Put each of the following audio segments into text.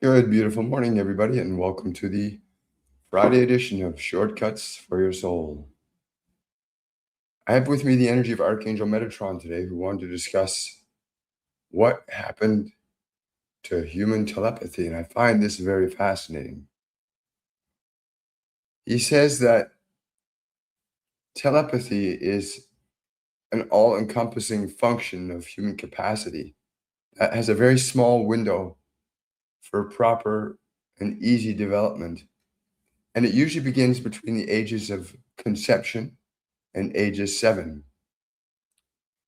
Good, beautiful morning, everybody, and welcome to the Friday edition of Shortcuts for Your Soul. I have with me the energy of ArchAngel Metatron today, who wanted to discuss what happened to human telepathy, and I find this very fascinating. He says that telepathy is an all-encompassing function of human capacity that has a very small window for proper and easy development, and it usually begins between the ages of conception and ages 7.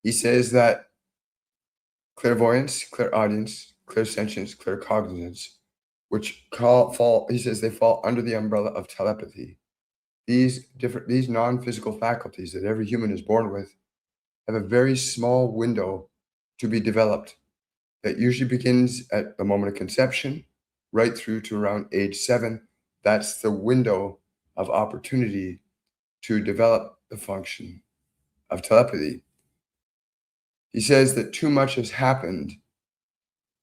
He says that clairvoyance, clairaudience, clairsentience, claircognizance, he says they fall under the umbrella of telepathy. These non-physical faculties that every human is born with have a very small window to be developed that usually begins at the moment of conception, right through to around age 7. That's the window of opportunity to develop the function of telepathy. He says that too much has happened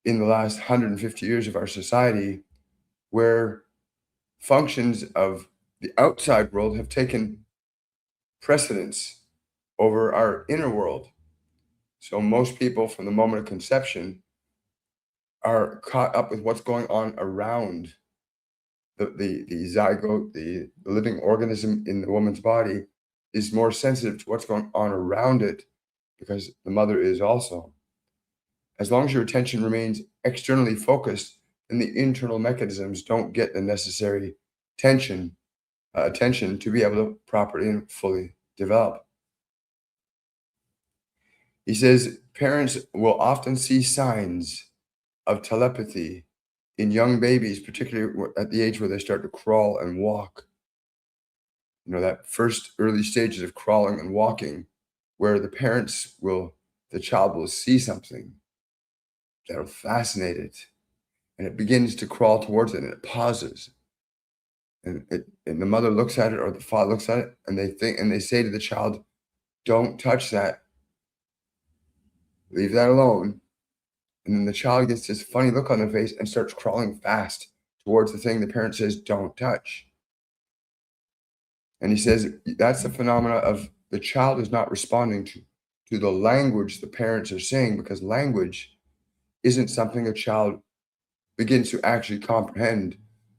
in the last 150 years of our society where functions of the outside world have taken precedence over our inner world. So most people from the moment of conception are caught up with what's going on around the zygote, the living organism in the woman's body is more sensitive to what's going on around it because the mother is also. As long as your attention remains externally focused, then the internal mechanisms don't get the necessary attention to be able to properly and fully develop. He says parents will often see signs of telepathy in young babies, particularly at the age where they start to crawl and walk. You know, that first early stages of crawling and walking, where the child will see something that'll fascinate it, and it begins to crawl towards it, and it pauses. And the mother looks at it or the father looks at it, and they say to the child, "Don't touch that. Leave that alone." And then the child gets this funny look on their face and starts crawling fast towards the thing the parent says, "Don't touch." And he says that's the phenomena of the child is not responding to the language the parents are saying, because language isn't something a child begins to actually comprehend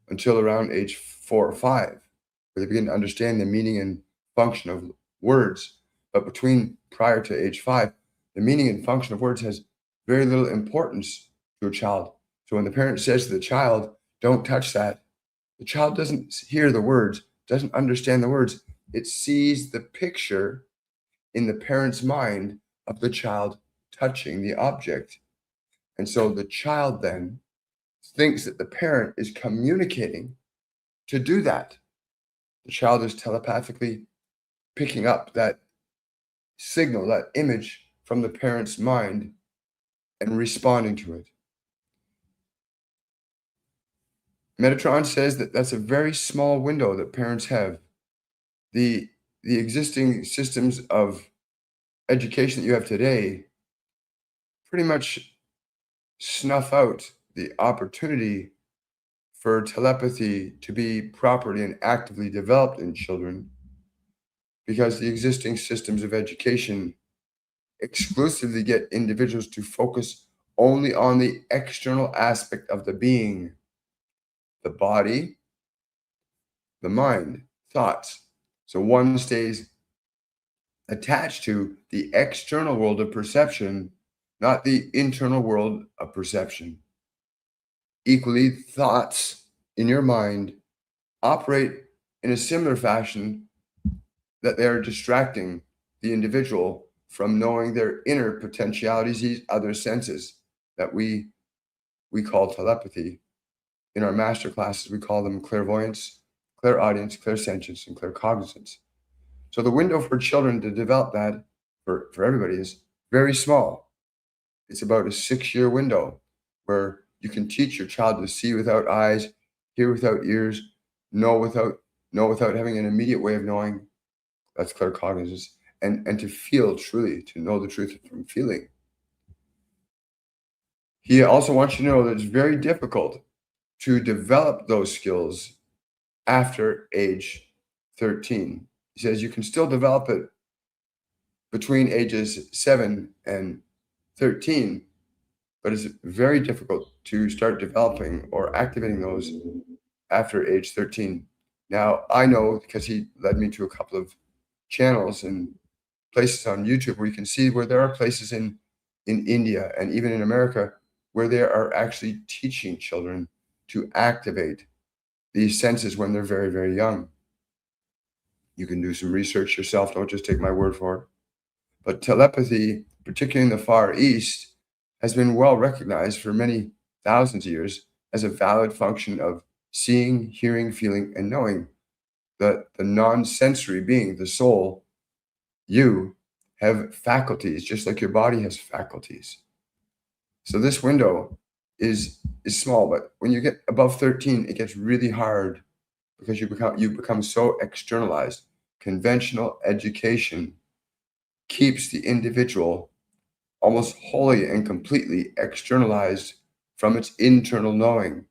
until around age 4 or 5, where they begin to understand the meaning and function of words. But prior to age 5, the meaning and function of words has very little importance to a child. So when the parent says to the child, "Don't touch that," the child doesn't hear the words, doesn't understand the words. It sees the picture in the parent's mind of the child touching the object. And so the child then thinks that the parent is communicating to do that. The child is telepathically picking up that signal, that image from the parent's mind and responding to it. Metatron says that that's a very small window that parents have. The existing systems of education that you have today pretty much snuff out the opportunity for telepathy to be properly and actively developed in children, because the existing systems of education exclusively get individuals to focus only on the external aspect of the being, the body, the mind, thoughts. So one stays attached to the external world of perception, not the internal world of perception. Equally, thoughts in your mind operate in a similar fashion, that they are distracting the individual from knowing their inner potentialities, these other senses that we call telepathy. In our master classes, we call them clairvoyance, clairaudience, clairsentience, and claircognizance. So the window for children to develop that for everybody is very small. It's about a 6-year window where you can teach your child to see without eyes, hear without ears, know without having an immediate way of knowing. That's claircognizance. And to feel truly, to know the truth from feeling. He also wants you to know that it's very difficult to develop those skills after age 13. He says you can still develop it between ages 7 and 13, but it's very difficult to start developing or activating those after age 13. Now, I know because he led me to a couple of channels and places on YouTube where you can see where there are places in India and even in America where they are actually teaching children to activate these senses when they're very, very young. You can do some research yourself. Don't just take my word for it. But telepathy, particularly in the Far East, has been well recognized for many thousands of years as a valid function of seeing, hearing, feeling, and knowing. The non-sensory being, the soul, you, have faculties, just like your body has faculties. So this window is small, but when you get above 13, it gets really hard because you become so externalized. Conventional education keeps the individual almost wholly and completely externalized from its internal knowing,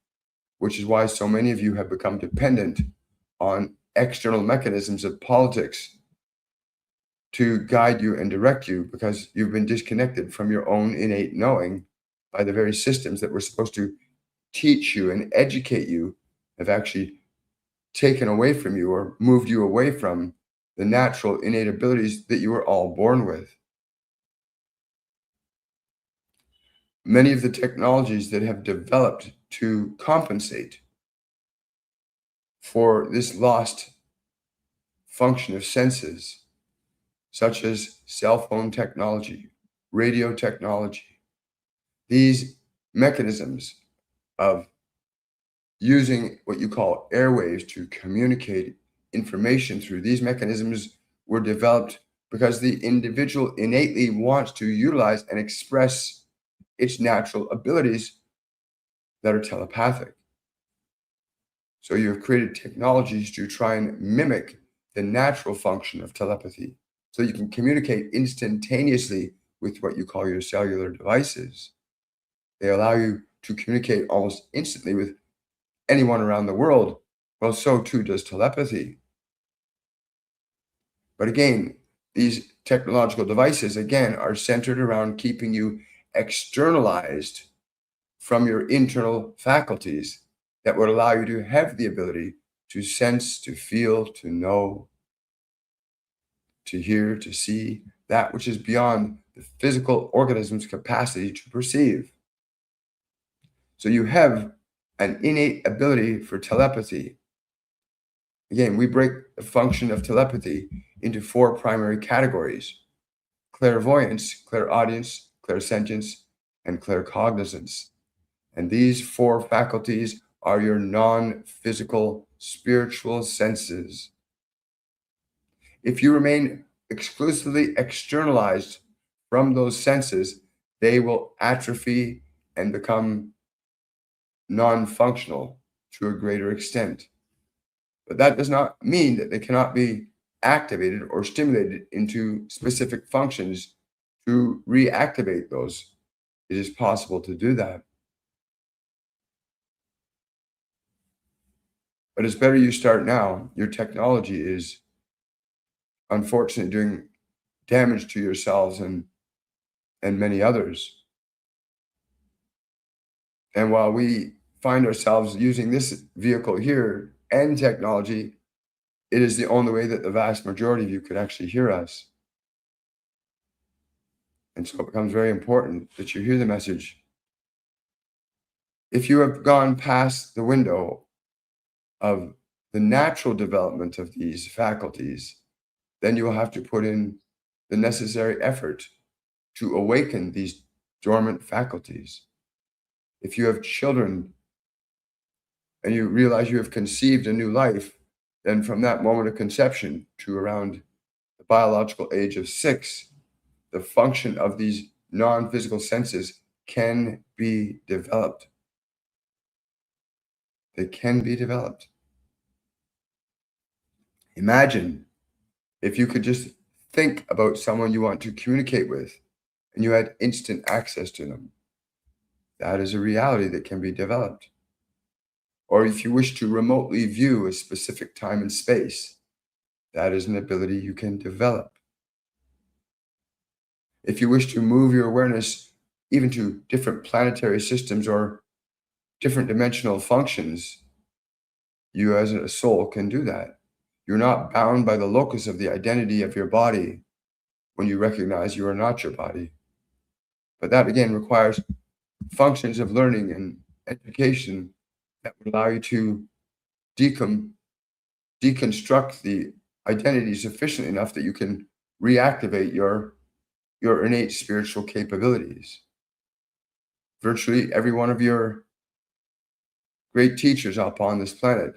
which is why so many of you have become dependent on external mechanisms of politics to guide you and direct you, because you've been disconnected from your own innate knowing by the very systems that were supposed to teach you and educate you, have actually taken away from you or moved you away from the natural innate abilities that you were all born with. Many of the technologies that have developed to compensate for this lost function of senses, such as cell phone technology, radio technology, these mechanisms of using what you call airwaves to communicate information through these mechanisms were developed because the individual innately wants to utilize and express its natural abilities that are telepathic. So you have created technologies to try and mimic the natural function of telepathy, so you can communicate instantaneously with what you call your cellular devices. They allow you to communicate almost instantly with anyone around the world. Well, so too does telepathy. But again, these technological devices, again, are centered around keeping you externalized from your internal faculties that would allow you to have the ability to sense, to feel, to know, to hear, to see that which is beyond the physical organism's capacity to perceive. So you have an innate ability for telepathy. Again, we break the function of telepathy into 4 primary categories: clairvoyance, clairaudience, clairsentience, and claircognizance. And these 4 faculties are your non-physical spiritual senses. If you remain exclusively externalized from those senses, they will atrophy and become non-functional to a greater extent. But that does not mean that they cannot be activated or stimulated into specific functions to reactivate those. It is possible to do that. But it's better you start now. Your technology is unfortunately doing damage to yourselves and many others. And while we find ourselves using this vehicle here and technology, it is the only way that the vast majority of you could actually hear us. And so it becomes very important that you hear the message. If you have gone past the window of the natural development of these faculties, then you will have to put in the necessary effort to awaken these dormant faculties. If you have children and you realize you have conceived a new life, then from that moment of conception to around the biological age of 6, the function of these non-physical senses can be developed. They can be developed. Imagine if you could just think about someone you want to communicate with and you had instant access to them. That is a reality that can be developed. or if you wish to remotely view a specific time and space, that is an ability you can develop. If you wish to move your awareness even to different planetary systems or different dimensional functions, you as a soul can do that. You're not bound by the locus of the identity of your body when you recognize you are not your body. But that again requires functions of learning and education that would allow you to deconstruct the identity sufficiently enough that you can reactivate your innate spiritual capabilities. Virtually every one of your great teachers upon this planet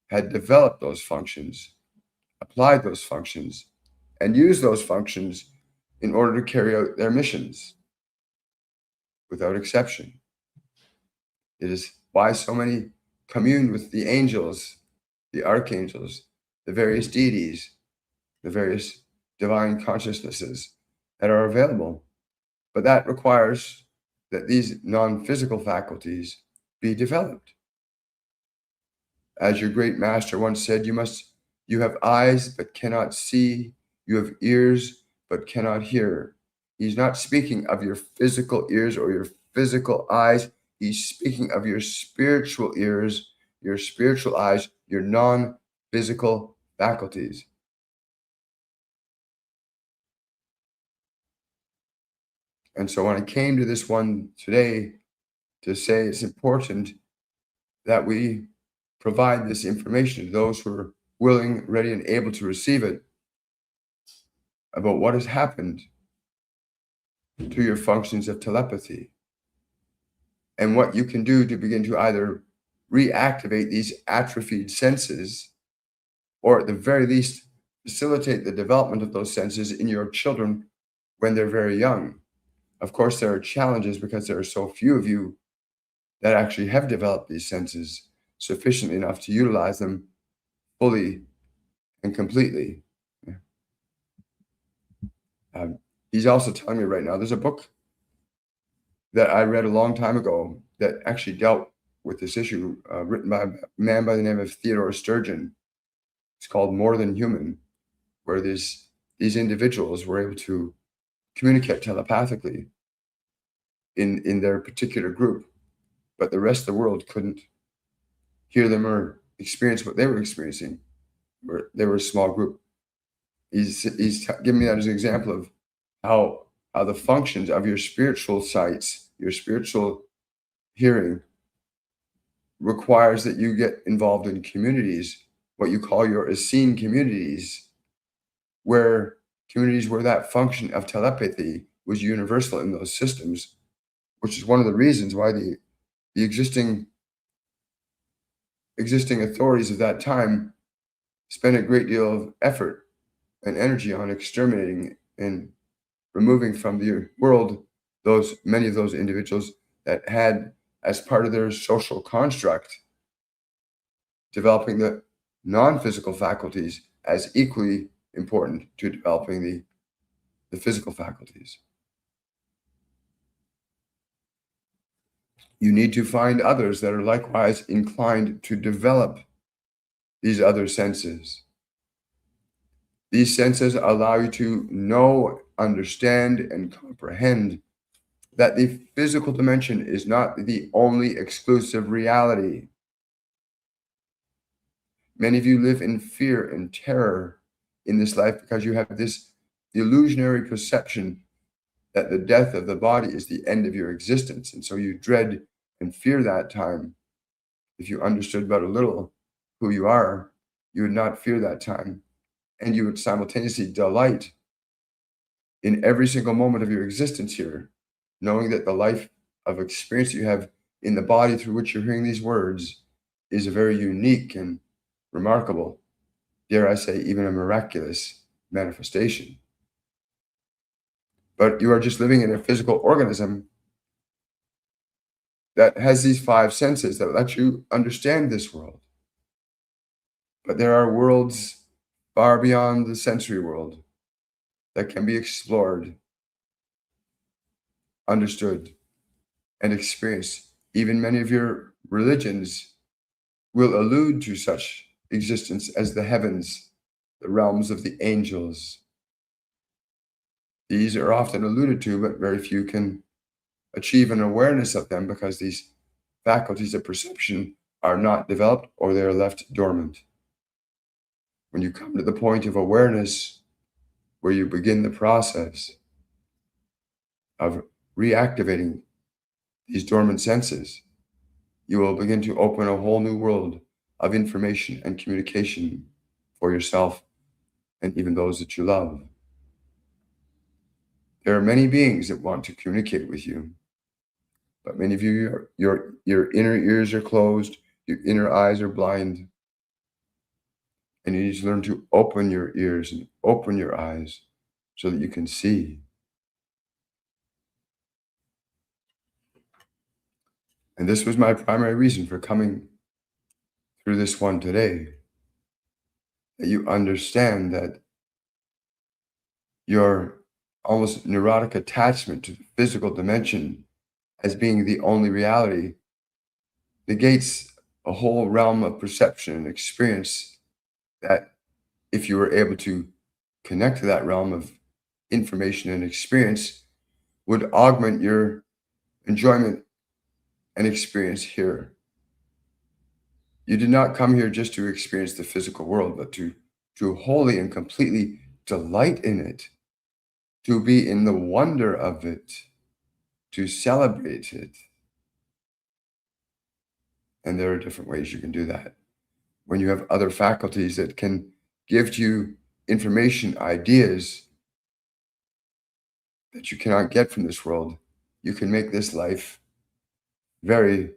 had developed those functions, applied those functions, and used those functions in order to carry out their missions without exception. It is why so many commune with the angels, the archangels, the various deities, the various divine consciousnesses that are available. But that requires that these non-physical faculties be developed. As your great master once said, you have eyes but cannot see, you have ears but cannot hear. He's not speaking of your physical ears or your physical eyes. He's speaking of your spiritual ears, your spiritual eyes, your non-physical faculties. And so when I came to this one today to say it's important that we provide this information to those who are willing, ready, and able to receive it about what has happened to your functions of telepathy and what you can do to begin to either reactivate these atrophied senses or at the very least facilitate the development of those senses in your children when they're very young. Of course, there are challenges because there are so few of you that actually have developed these senses sufficiently enough to utilize them fully and completely. Yeah. He's also telling me right now, there's a book that I read a long time ago that actually dealt with this issue, written by a man by the name of Theodore Sturgeon. It's called More Than Human, where these individuals were able to communicate telepathically in their particular group, but the rest of the world couldn't hear them or experience what they were experiencing. They were a small group. He's giving me that as an example of how the functions of your spiritual sights, your spiritual hearing, requires that you get involved in communities, what you call your Essene communities, where that function of telepathy was universal in those systems, which is one of the reasons why the existing authorities of that time spent a great deal of effort and energy on exterminating and removing from the world many of those individuals that had, as part of their social construct, developing the non-physical faculties as equally important to developing the physical faculties. You need to find others that are likewise inclined to develop these other senses. These senses allow you to know, understand, and comprehend that the physical dimension is not the only exclusive reality. Many of you live in fear and terror in this life because you have this illusionary perception that the death of the body is the end of your existence. And so you dread and fear that time. If you understood but a little who you are, you would not fear that time. And you would simultaneously delight in every single moment of your existence here, knowing that the life of experience you have in the body through which you're hearing these words is a very unique and remarkable, dare I say, even a miraculous manifestation. But you are just living in a physical organism that has these five senses that let you understand this world. But there are worlds far beyond the sensory world that can be explored, understood, and experienced. Even many of your religions will allude to such existence as the heavens, the realms of the angels. These are often alluded to, but very few can achieve an awareness of them because these faculties of perception are not developed or they are left dormant. When you come to the point of awareness where you begin the process of reactivating these dormant senses, you will begin to open a whole new world of information and communication for yourself and even those that you love. There are many beings that want to communicate with you, but many of you, your inner ears are closed, your inner eyes are blind, and you need to learn to open your ears and open your eyes so that you can see. And this was my primary reason for coming through this one today, that you understand that your almost neurotic attachment to the physical dimension as being the only reality negates a whole realm of perception and experience that if you were able to connect to that realm of information and experience would augment your enjoyment and experience here. You did not come here just to experience the physical world, but to wholly and completely delight in it, to be in the wonder of it, to celebrate it. And there are different ways you can do that. When you have other faculties that can give to you information, ideas that you cannot get from this world, you can make this life very,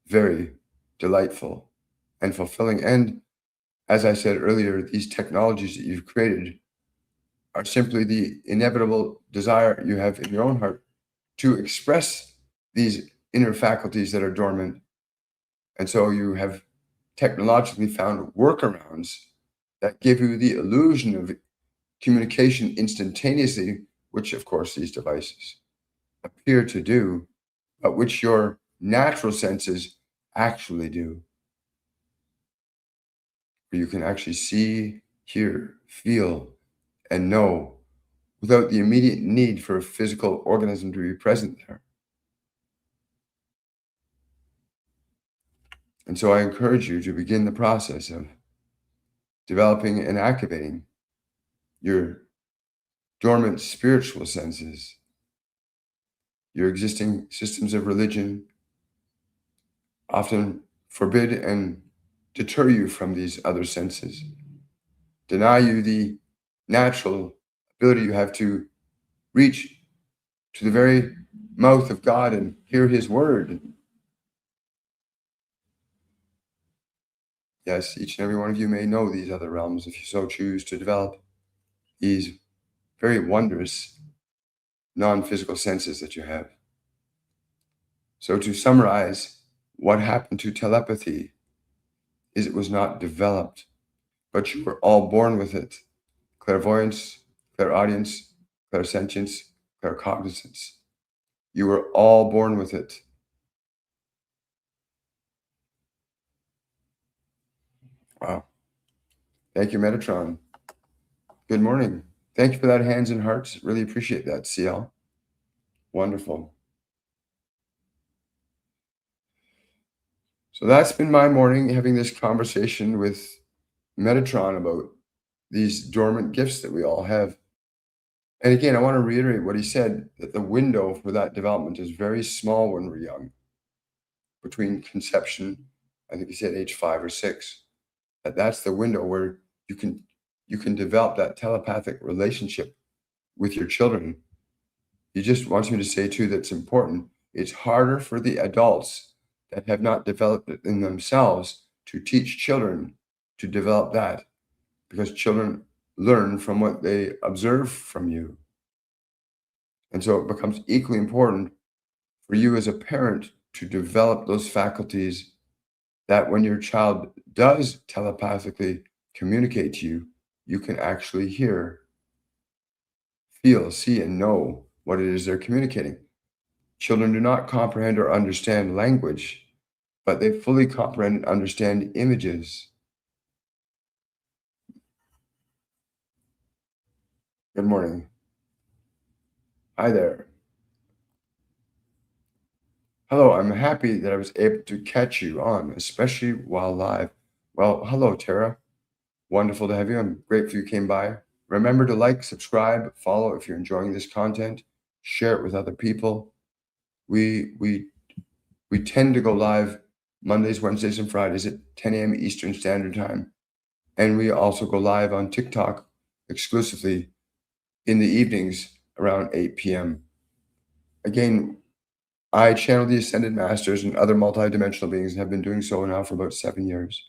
very delightful and fulfilling. And as I said earlier, these technologies that you've created are simply the inevitable desire you have in your own heart to express these inner faculties that are dormant. And so you have technologically found workarounds that give you the illusion of communication instantaneously, which of course these devices appear to do, but which your natural senses actually do. Where you can actually see, hear, feel, and know without the immediate need for a physical organism to be present there. And so I encourage you to begin the process of developing and activating your dormant spiritual senses. Your existing systems of religion often forbid and deter you from these other senses, deny you the natural ability you have to reach to the very mouth of God and hear his word. Yes, each and every one of you may know these other realms if you so choose to develop these very wondrous non-physical senses that you have. So to summarize, what happened to telepathy is it was not developed, but you were all born with it. Clairvoyance, clairaudience, clairsentience, claircognizance. You were all born with it. Wow. Thank you, Metatron. Good morning. Thank you for that hands and hearts. Really appreciate that, CL. Wonderful. So that's been my morning, having this conversation with Metatron about these dormant gifts that we all have. And again, I want to reiterate what he said, that the window for that development is very small when we're young, between conception, I think he said age 5 or 6. That's the window where you can develop that telepathic relationship with your children. He just wants me to say too that's important. It's harder for the adults that have not developed it in themselves to teach children to develop that, because children learn from what they observe from you. And so it becomes equally important for you as a parent to develop those faculties that when your child does telepathically communicate to you, you can actually hear, feel, see, and know what it is they're communicating. Children do not comprehend or understand language, but they fully comprehend and understand images. Good morning. Hi there. Hello, I'm happy that I was able to catch you on, especially while live. Well, hello, Tara. Wonderful to have you. I'm grateful you came by. Remember to like, subscribe, follow if you're enjoying this content, share it with other people. We tend to go live Mondays, Wednesdays, and Fridays at 10 a.m. Eastern Standard Time. And we also go live on TikTok exclusively in the evenings around 8 p.m. Again, I channel the Ascended Masters and other multidimensional beings and have been doing so now for about 7 years.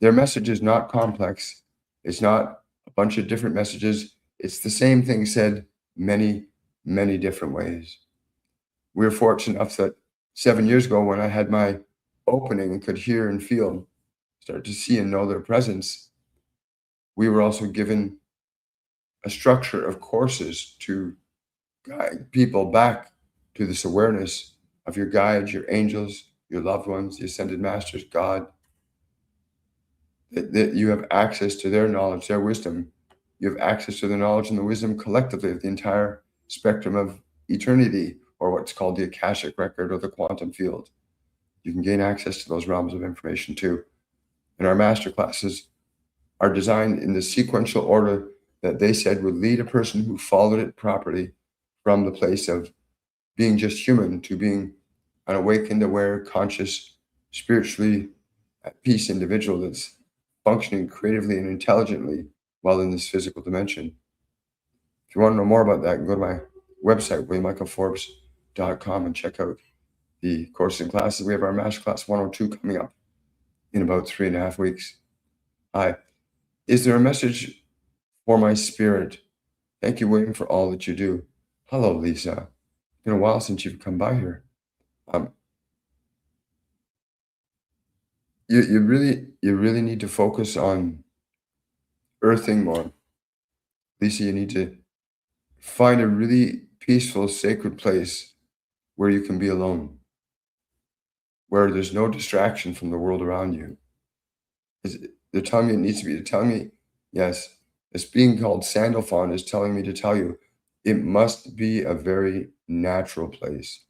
Their message is not complex. It's not a bunch of different messages. It's the same thing said many, many different ways. We were fortunate enough that 7 years ago, when I had my opening and could hear and feel, start to see and know their presence, we were also given a structure of courses to guide people back to this awareness of your guides, your angels, your loved ones, the Ascended Masters, God, that you have access to their knowledge, their wisdom. You have access to the knowledge and the wisdom collectively of the entire spectrum of eternity, or what's called the Akashic record or the quantum field. You can gain access to those realms of information too. And our master classes are designed in the sequential order that they said would lead a person who followed it properly from the place of being just human to being an awakened, aware, conscious, spiritually at peace individual that's functioning creatively and intelligently while in this physical dimension. If you want to know more about that, go to my website, WilliamMichaelForbes.com, and check out the courses and classes. We have our Master Class 102 coming up in about 3.5 weeks. Hi. Is there a message for my spirit? Thank you, William, for all that you do. Hello, Lisa. It's been a while since you've come by here. You really need to focus on earthing more. Lisa, you need to find a really peaceful, sacred place where you can be alone, where there's no distraction from the world around you. They're telling me it needs to be. They're telling me, yes, this being called Sandalphon is telling me to tell you it must be a very natural place,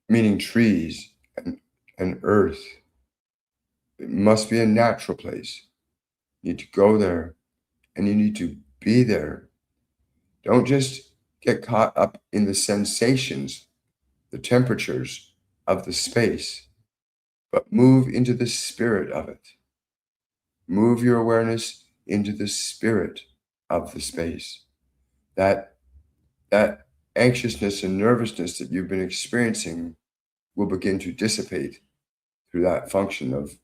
meaning trees and earth. It must be a natural place. You need to go there and you need to be there. Don't just get caught up in the sensations, the temperatures of the space, but move into the spirit of it. Move your awareness into the spirit of the space. That anxiousness and nervousness that you've been experiencing will begin to dissipate through that function of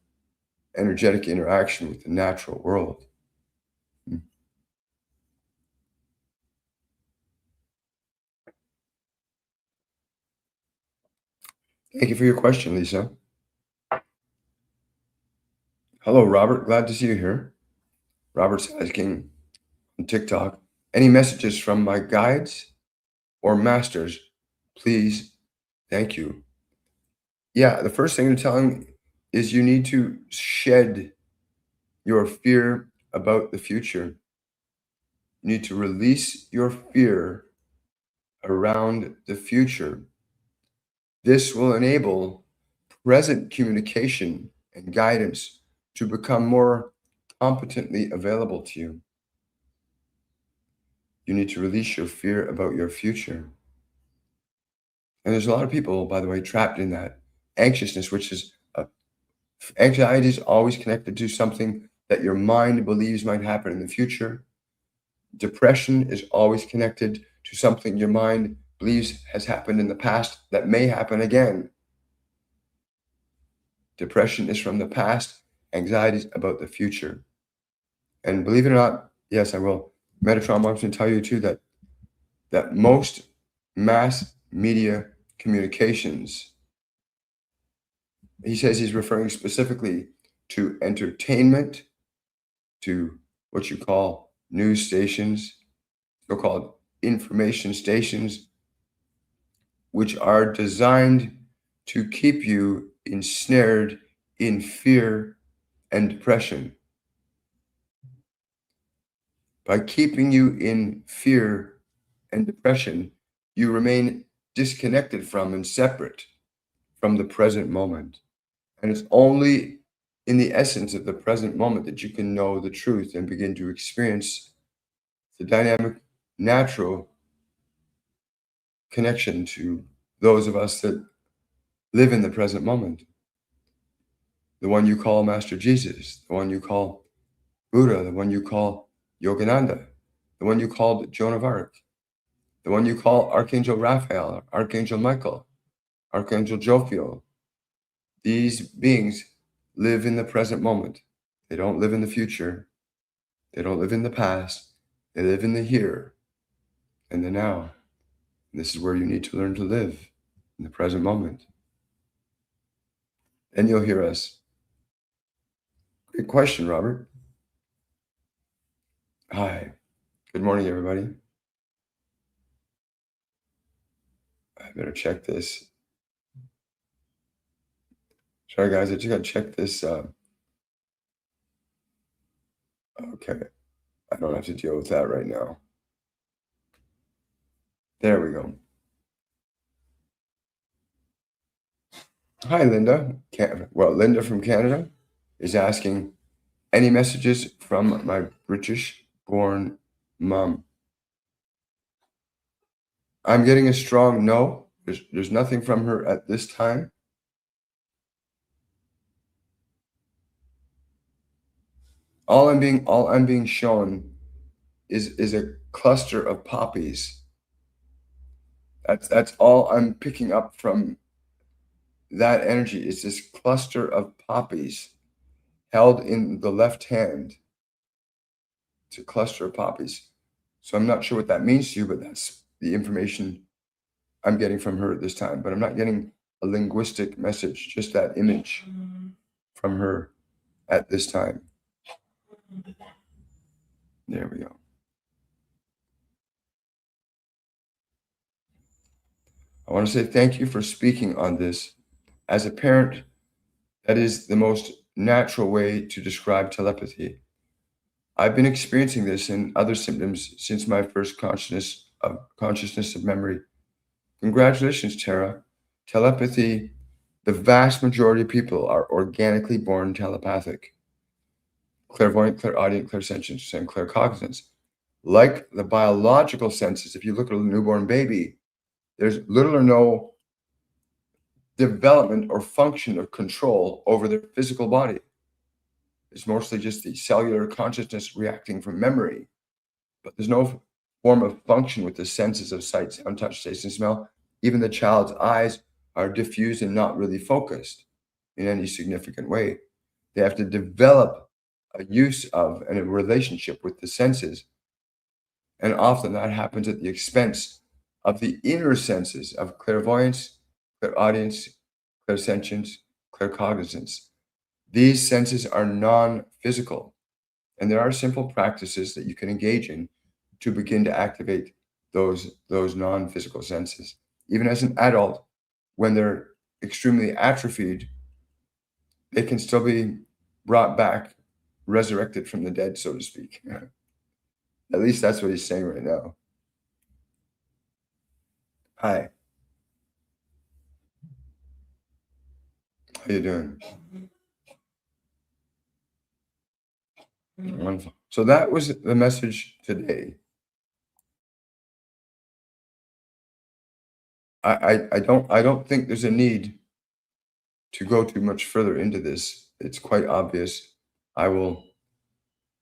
energetic interaction with the natural world. Thank you for your question, Lisa. Hello, Robert. Glad to see you here. Robert's asking on TikTok, any messages from my guides or masters? Please, thank you. Yeah, the first thing to tell him is you need to shed your fear about the future. You need to release your fear around the future. This will enable present communication and guidance to become more competently available to you. You need to release your fear about your future. And there's a lot of people, by the way, trapped in that anxiousness, which is anxiety is always connected to something that your mind believes might happen in the future. Depression is always connected to something your mind believes has happened in the past that may happen again. Depression is from the past, anxiety is about the future. And believe it or not, yes, I will. Metatron wants me to tell you too that most mass media communications, he says he's referring specifically to entertainment, to what you call news stations, so-called information stations, which are designed to keep you ensnared in fear and depression. By keeping you in fear and depression, you remain disconnected from and separate from the present moment. And it's only in the essence of the present moment that you can know the truth and begin to experience the dynamic, natural connection to those of us that live in the present moment. The one you call Master Jesus, the one you call Buddha, the one you call Yogananda, the one you called Joan of Arc, the one you call Archangel Raphael, Archangel Michael, Archangel Jophiel. These beings live in the present moment. They don't live in the future. They don't live in the past. They live in the here and the now. And this is where you need to learn to live, in the present moment. Then you'll hear us. Great question, Robert. Hi. Good morning, everybody. I better check this. Sorry, guys, I just got to check this. Okay. I don't have to deal with that right now. There we go. Hi, Linda. Linda from Canada is asking, any messages from my British-born mom? I'm getting a strong no. There's nothing from her at this time. All I'm being shown is a cluster of poppies. That's all I'm picking up from that energy, is this cluster of poppies held in the left hand. It's a cluster of poppies. So I'm not sure what that means to you, but that's the information I'm getting from her at this time. But I'm not getting a linguistic message, just that image from her at this time. There we go. I want to say thank you for speaking on this. As a parent, that is the most natural way to describe telepathy. I've been experiencing this and other symptoms since my first consciousness of memory. Congratulations, Tara. Telepathy, the vast majority of people are organically born telepathic. Clairvoyant, clairaudient, clairsentient, and claircognizance. Like the biological senses, if you look at a newborn baby, there's little or no development or function of control over their physical body. It's mostly just the cellular consciousness reacting from memory, but there's no form of function with the senses of sight, sound, touch, taste, and smell. Even the child's eyes are diffused and not really focused in any significant way. They have to develop a use of and a relationship with the senses. And often that happens at the expense of the inner senses of clairvoyance, clairaudience, clairsentience, claircognizance. These senses are non-physical, and there are simple practices that you can engage in to begin to activate those non-physical senses. Even as an adult, when they're extremely atrophied, they can still be brought back, resurrected from the dead, so to speak. At least that's what he's saying right now. Hi. How you doing? Wonderful. So that was the message today. I don't think there's a need to go too much further into this. It's quite obvious.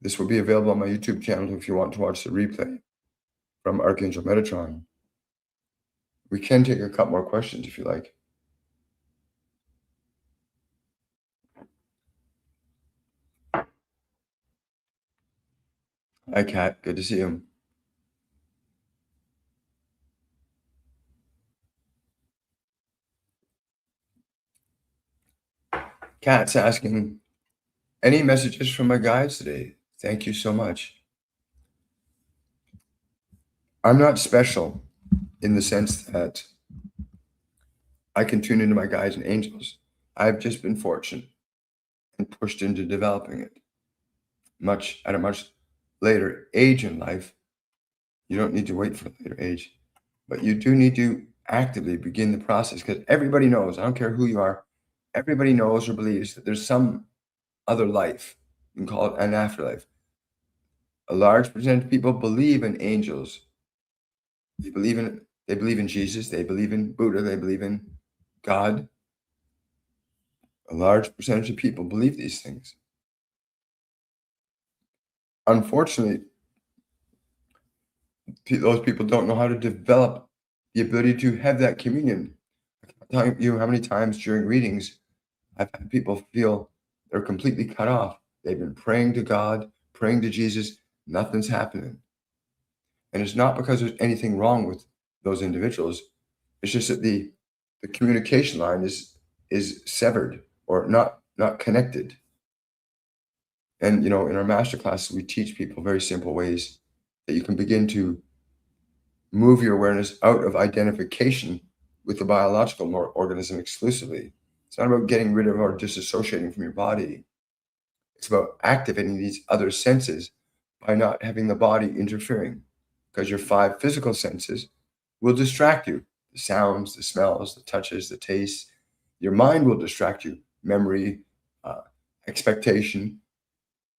This will be available on my YouTube channel if you want to watch the replay from ArchAngel Metatron. We can take a couple more questions if you like. Hi, Kat. Good to see you. Kat's asking, any messages from my guides today? Thank you so much. I'm not special in the sense that I can tune into my guides and angels. I've just been fortunate and pushed into developing it at a much later age in life. You don't need to wait for a later age, but you do need to actively begin the process, because everybody knows, I don't care who you are, everybody knows or believes that there's some other life. You can call it an afterlife. A large percentage of people believe in angels. They believe in Jesus, they believe in Buddha, they believe in God. A large percentage of people believe these things. Unfortunately, those people don't know how to develop the ability to have that communion. I'm telling you how many times during readings I've had people feel they're completely cut off. They've been praying to God, praying to Jesus, nothing's happening. And it's not because there's anything wrong with those individuals. It's just that the communication line is severed or not connected. And in our master classes, we teach people very simple ways that you can begin to move your awareness out of identification with the biological organism exclusively. It's not about getting rid of or disassociating from your body. It's about activating these other senses by not having the body interfering, because your 5 physical senses will distract you. The sounds, the smells, the touches, the tastes. Your mind will distract you. Memory, expectation.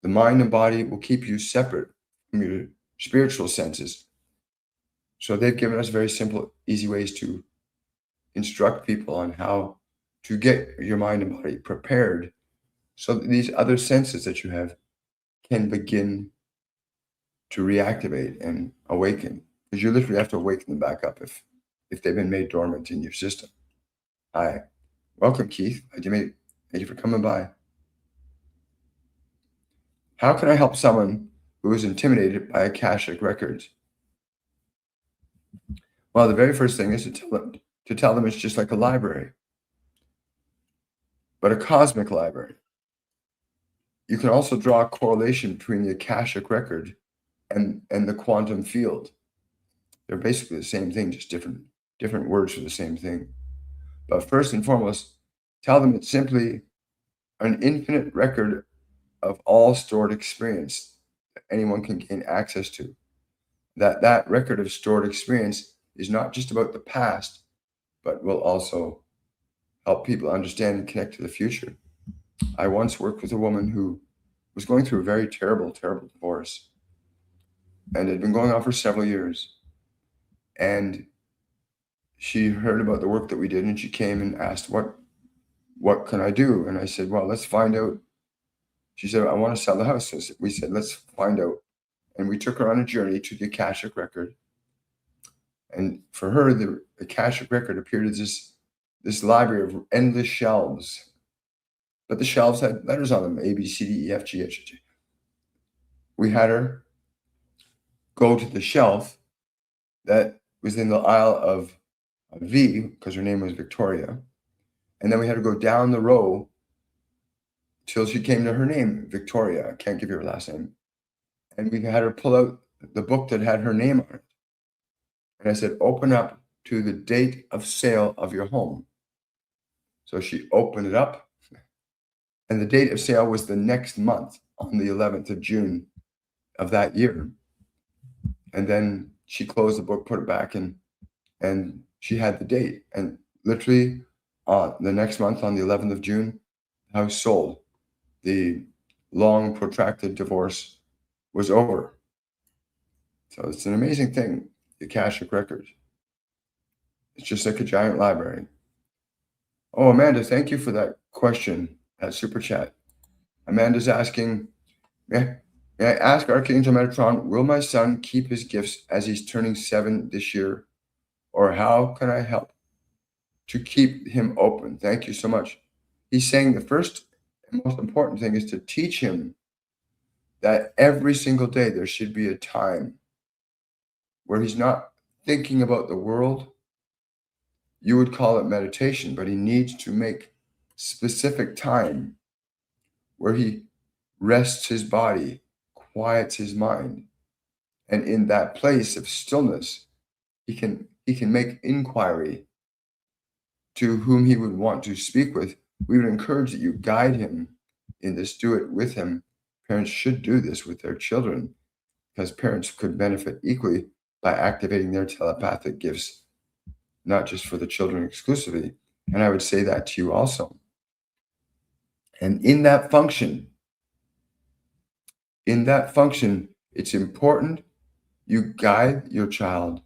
The mind and body will keep you separate from your spiritual senses. So they've given us very simple, easy ways to instruct people on how to get your mind and body prepared so that these other senses that you have can begin to reactivate and awaken. Because you literally have to awaken them back up if they've been made dormant in your system. Hi. Welcome, Keith. Thank you for coming by. How can I help someone who is intimidated by Akashic records? Well, the very first thing is to tell them it's just like a library, but a cosmic library. You can also draw a correlation between the Akashic record and the quantum field. They're basically the same thing, just different words for the same thing. But first and foremost, tell them it's simply an infinite record of all stored experience that anyone can gain access to. That record of stored experience is not just about the past, but will also help people understand and connect to the future. I once worked with a woman who was going through a very terrible, terrible divorce, and it had been going on for several years. And she heard about the work that we did, and she came and asked, what can I do? And I said, well, let's find out. She said, I want to sell the house. So we said, let's find out. And we took her on a journey to the Akashic record. And for her, the Akashic record appeared as this library of endless shelves. But the shelves had letters on them, A, B, C, D, E, F, G, H, G. We had her go to the shelf that was in the aisle of V, because her name was Victoria. And then we had to go down the row till she came to her name, Victoria. I can't give you her last name. And we had her pull out the book that had her name on it. And I said, open up to the date of sale of your home. So she opened it up, and the date of sale was the next month, on the 11th of June of that year. And then she closed the book, put it back in, and she had the date. And literally the next month, on the 11th of June, the house sold. The long, protracted divorce was over. So it's an amazing thing, the Akashic record. It's just like a giant library. Oh, Amanda, thank you for that question, that super chat. Amanda's asking, may I ask Archangel Metatron, will my son keep his gifts as he's turning 7 this year? Or how can I help to keep him open? Thank you so much. He's saying the first and most important thing is to teach him that every single day there should be a time where he's not thinking about the world. You would call it meditation, but he needs to make specific time where he rests his body, quiets his mind. And in that place of stillness, he can make inquiry to whom he would want to speak with, we would encourage that you guide him in this, do it with him. Parents should do this with their children because parents could benefit equally by activating their telepathic gifts, not just for the children exclusively. And I would say that to you also. And in that function, it's important you guide your child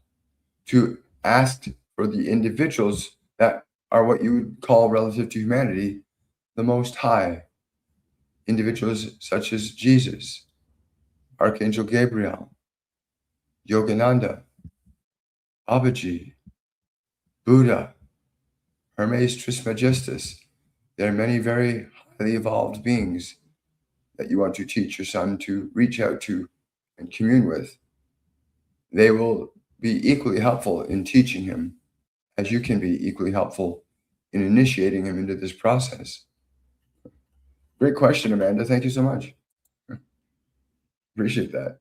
to ask for the individuals that are what you would call, relative to humanity, the Most High. Individuals such as Jesus, Archangel Gabriel, Yogananda, Babaji, Buddha, Hermes Trismegistus. There are many very highly evolved beings that you want to teach your son to reach out to and commune with. They will be equally helpful in teaching him as you can be equally helpful in initiating him into this process. Great question, Amanda. Thank you so much. Appreciate that.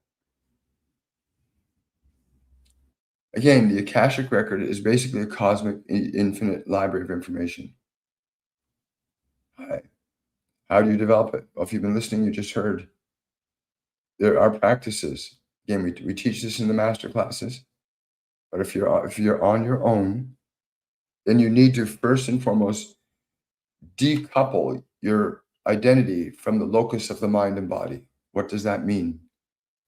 Again, the Akashic Record is basically a cosmic infinite library of information. Hi. How do you develop it? Well, if you've been listening, you just heard. There are practices. Again, we teach this in the master classes. But if you're on your own, then you need to first and foremost decouple your identity from the locus of the mind and body. What does that mean?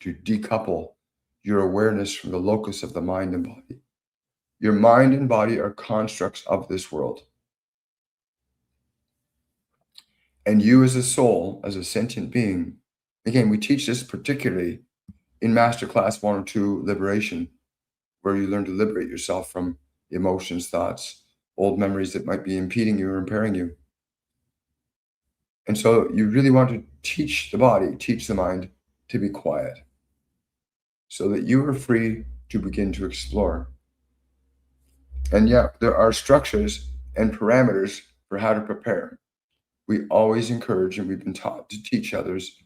To decouple your awareness from the locus of the mind and body. Your mind and body are constructs of this world. And you as a soul, as a sentient being, again, we teach this particularly in Masterclass 1 or 2, Liberation, where you learn to liberate yourself from emotions, thoughts, old memories that might be impeding you or impairing you. And so you really want to teach the body, teach the mind to be quiet so that you are free to begin to explore. And yeah, there are structures and parameters for how to prepare. We always encourage, and we've been taught to teach others,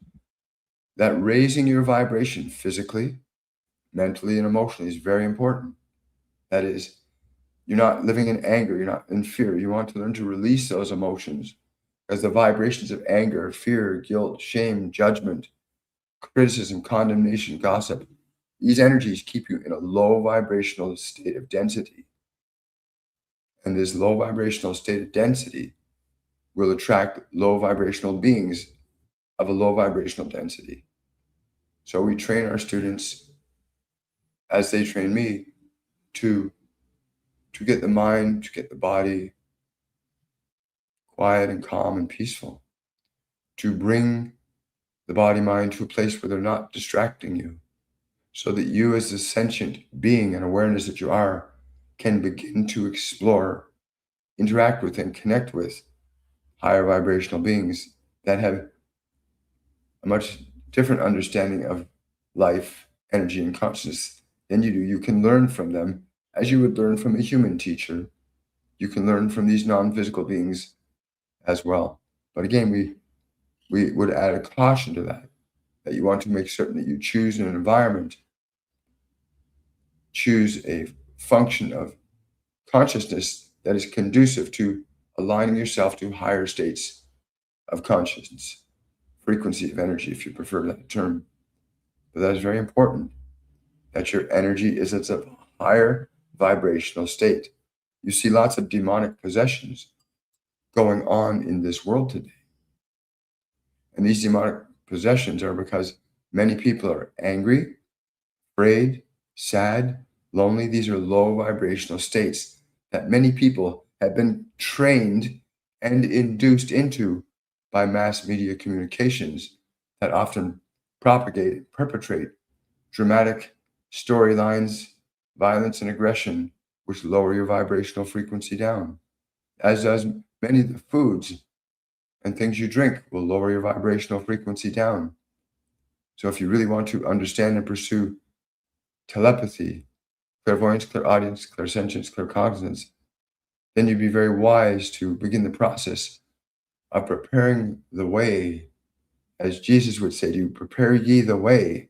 that raising your vibration physically, mentally, and emotionally is very important. That is, you're not living in anger, you're not in fear. You want to learn to release those emotions, as the vibrations of anger, fear, guilt, shame, judgment, criticism, condemnation, gossip, these energies keep you in a low vibrational state of density. And this low vibrational state of density will attract low vibrational beings of a low vibrational density. So we train our students, as they train me, to get the mind, to get the body quiet and calm and peaceful, to bring the body mind to a place where they're not distracting you, so that you, as the sentient being and awareness that you are, can begin to explore, interact with, and connect with higher vibrational beings that have a much different understanding of life, energy, and consciousness than you do. You can learn from them as you would learn from a human teacher. You can learn from these non-physical beings as well. But again, we would add a caution to that you want to make certain that you choose an environment, choose a function of consciousness that is conducive to aligning yourself to higher states of consciousness, frequency of energy, if you prefer that term. But that is very important, that your energy is at a higher vibrational state. You see lots of demonic possessions going on in this world today. And these demonic possessions are because many people are angry, afraid, sad, lonely. These are low vibrational states that many people have been trained and induced into by mass media communications that often propagate and perpetrate dramatic storylines, violence, and aggression, which lower your vibrational frequency down, as does many of the foods and things you drink will lower your vibrational frequency down. So if you really want to understand and pursue telepathy, clairvoyance, clairaudience, clairsentience, claircognizance, then you'd be very wise to begin the process of preparing the way. As Jesus would say to you, prepare ye the way.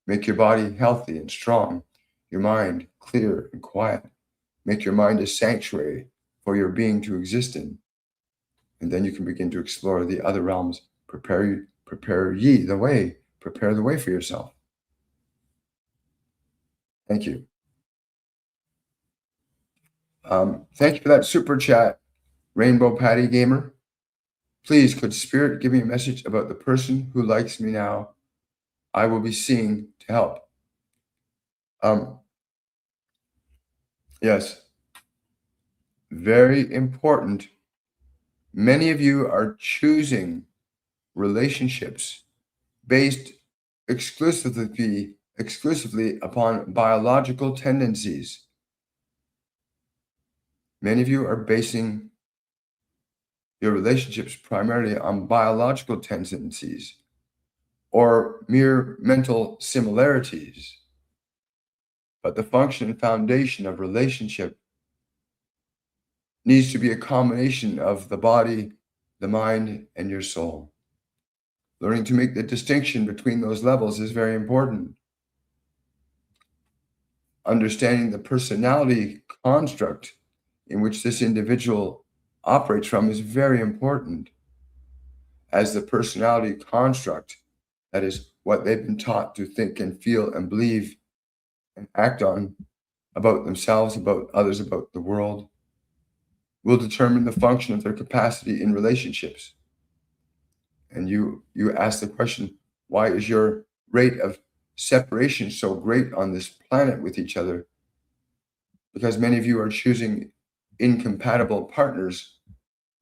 Make your body healthy and strong, your mind clear and quiet. Make your mind a sanctuary for your being to exist in. And then you can begin to explore the other realms. Prepare the way for yourself. Thank you. Thank you for that super chat, Rainbow Patty Gamer. Please, could Spirit give me a message about the person who likes me now I will be seeing to help? Yes. Very important. Many of you are choosing relationships based exclusively upon biological tendencies. Many of you are basing your relationships primarily on biological tendencies or mere mental similarities. But the function and foundation of relationship needs to be a combination of the body, the mind, and your soul. Learning to make the distinction between those levels is very important. Understanding the personality construct in which this individual operates from is very important, as the personality construct, that is what they've been taught to think and feel and believe and act on about themselves, about others, about the world, will determine the function of their capacity in relationships. And you ask the question, why is your rate of separation so great on this planet with each other? Because many of you are choosing incompatible partners,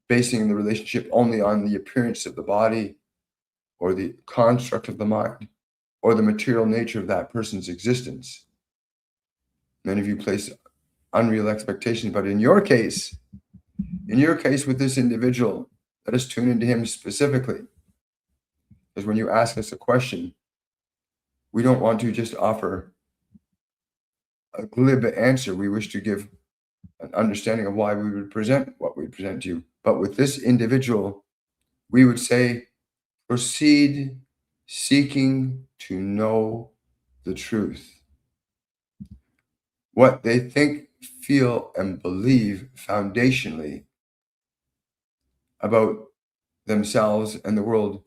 basing the relationship only on the appearance of the body or the construct of the mind or the material nature of that person's existence. Many of you place unreal expectations, but in your case with this individual, let us tune into him specifically. Because when you ask us a question, we don't want to just offer a glib answer. We wish to give an understanding of why we would present what we present to you. But with this individual, we would say, proceed seeking to know the truth. What they think, feel, and believe foundationally about themselves and the world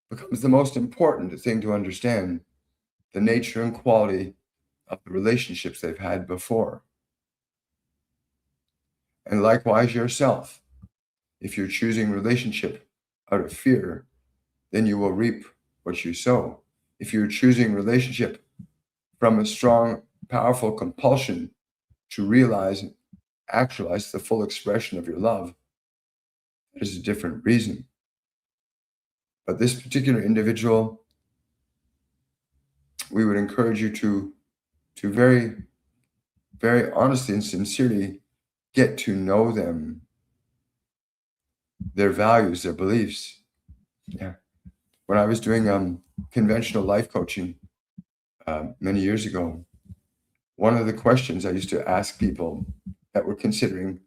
becomes the most important thing to understand the nature and quality of the relationships they've had before. And likewise yourself. If you're choosing relationship out of fear, then you will reap what you sow. If you're choosing relationship from a strong, powerful compulsion to realize and actualize the full expression of your love, that is a different reason. But this particular individual, we would encourage you to very, very honestly and sincerely get to know them, their values, their beliefs. Yeah. When I was doing conventional life coaching many years ago, one of the questions I used to ask people that were considering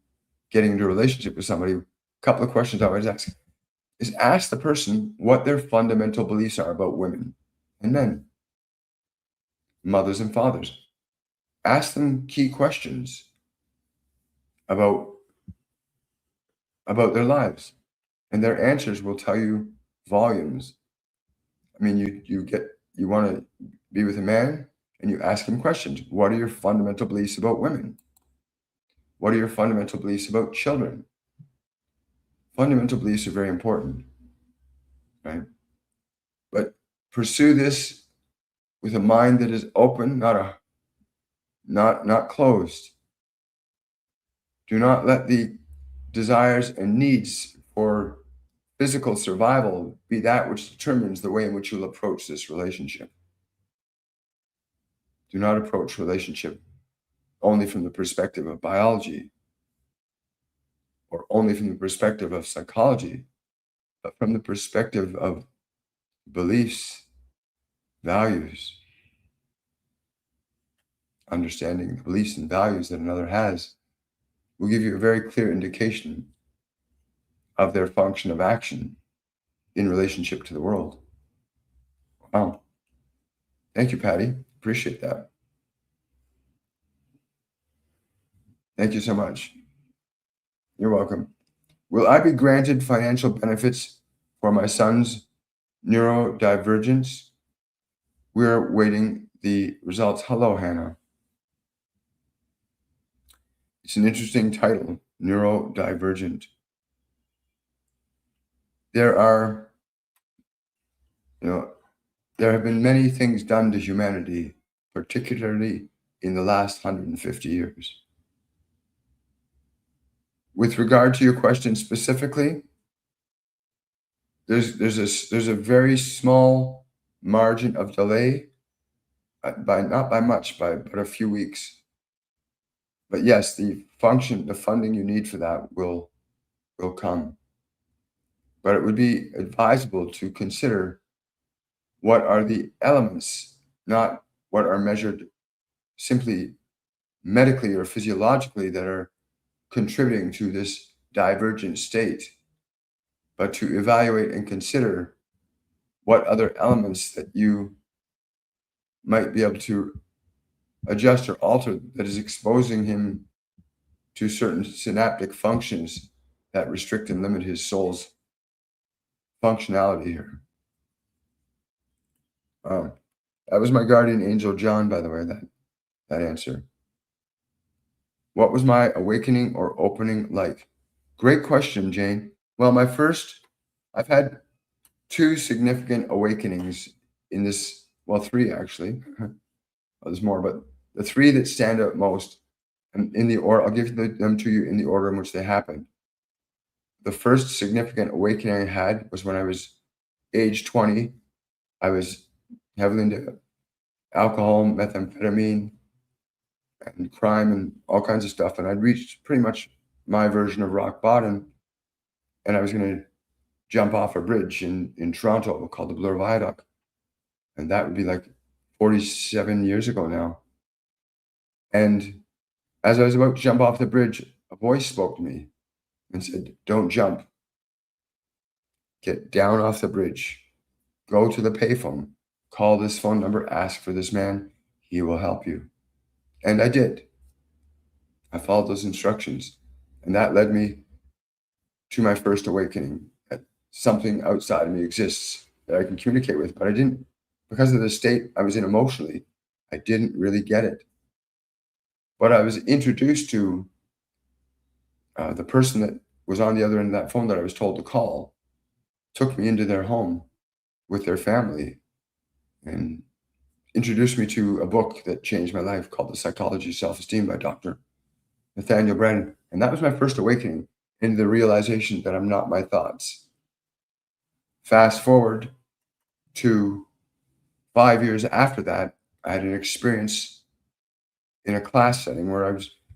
getting into a relationship with somebody, a couple of questions I always ask, is ask the person what their fundamental beliefs are about women and men, mothers and fathers. Ask them key questions about their lives, and their answers will tell you volumes. I mean, you want to be with a man and you ask him questions. What are your fundamental beliefs about women? What are your fundamental beliefs about children? Fundamental beliefs are very important, right? But pursue this with a mind that is open, not closed. Do not let the desires and needs for physical survival be that which determines the way in which you'll approach this relationship. Do not approach relationship only from the perspective of biology or only from the perspective of psychology, but from the perspective of beliefs, values, understanding the beliefs and values that another has will give you a very clear indication of their function of action in relationship to the world. Wow. Thank you, Patty. Appreciate that. Thank you so much. You're welcome. Will I be granted financial benefits for my son's neurodivergence? We're waiting the results. Hello, Hannah. It's an interesting title, neurodivergent. There are, you know, there have been many things done to humanity, particularly in the last 150 years. With regard to your question specifically, there's a very small margin of delay, by not by much, but a few weeks. But yes, the funding you need for that will come. But it would be advisable to consider what are the elements, not what are measured simply medically or physiologically, that are contributing to this divergent state, but to evaluate and consider what other elements that you might be able to adjust or alter that is exposing him to certain synaptic functions that restrict and limit his soul's functionality here. That was my guardian angel, John, by the way, that answer. What was my awakening or opening like? Great question, Jane. Well, I've had two significant awakenings in this, well, three actually. Well, there's more, but the three that stand out most, and in the order, I'll give them to you in the order in which they happened. The first significant awakening I had was when I was age 20. I was heavily into alcohol, methamphetamine, and crime, and all kinds of stuff. And I'd reached pretty much my version of rock bottom, and I was going to jump off a bridge in Toronto called the Bloor Viaduct. And that would be like 47 years ago now. And as I was about to jump off the bridge, a voice spoke to me and said, "Don't jump. Get down off the bridge. Go to the payphone. Call this phone number. Ask for this man. He will help you." And I did. I followed those instructions. And that led me to my first awakening, that something outside of me exists that I can communicate with. But I didn't, because of the state I was in emotionally, I didn't really get it. But I was introduced to the person that was on the other end of that phone that I was told to call, took me into their home with their family and introduced me to a book that changed my life called The Psychology of Self-Esteem by Dr. Nathaniel Branden. And that was my first awakening into the realization that I'm not my thoughts. Fast forward to 5 years after that, I had an experience in a class setting where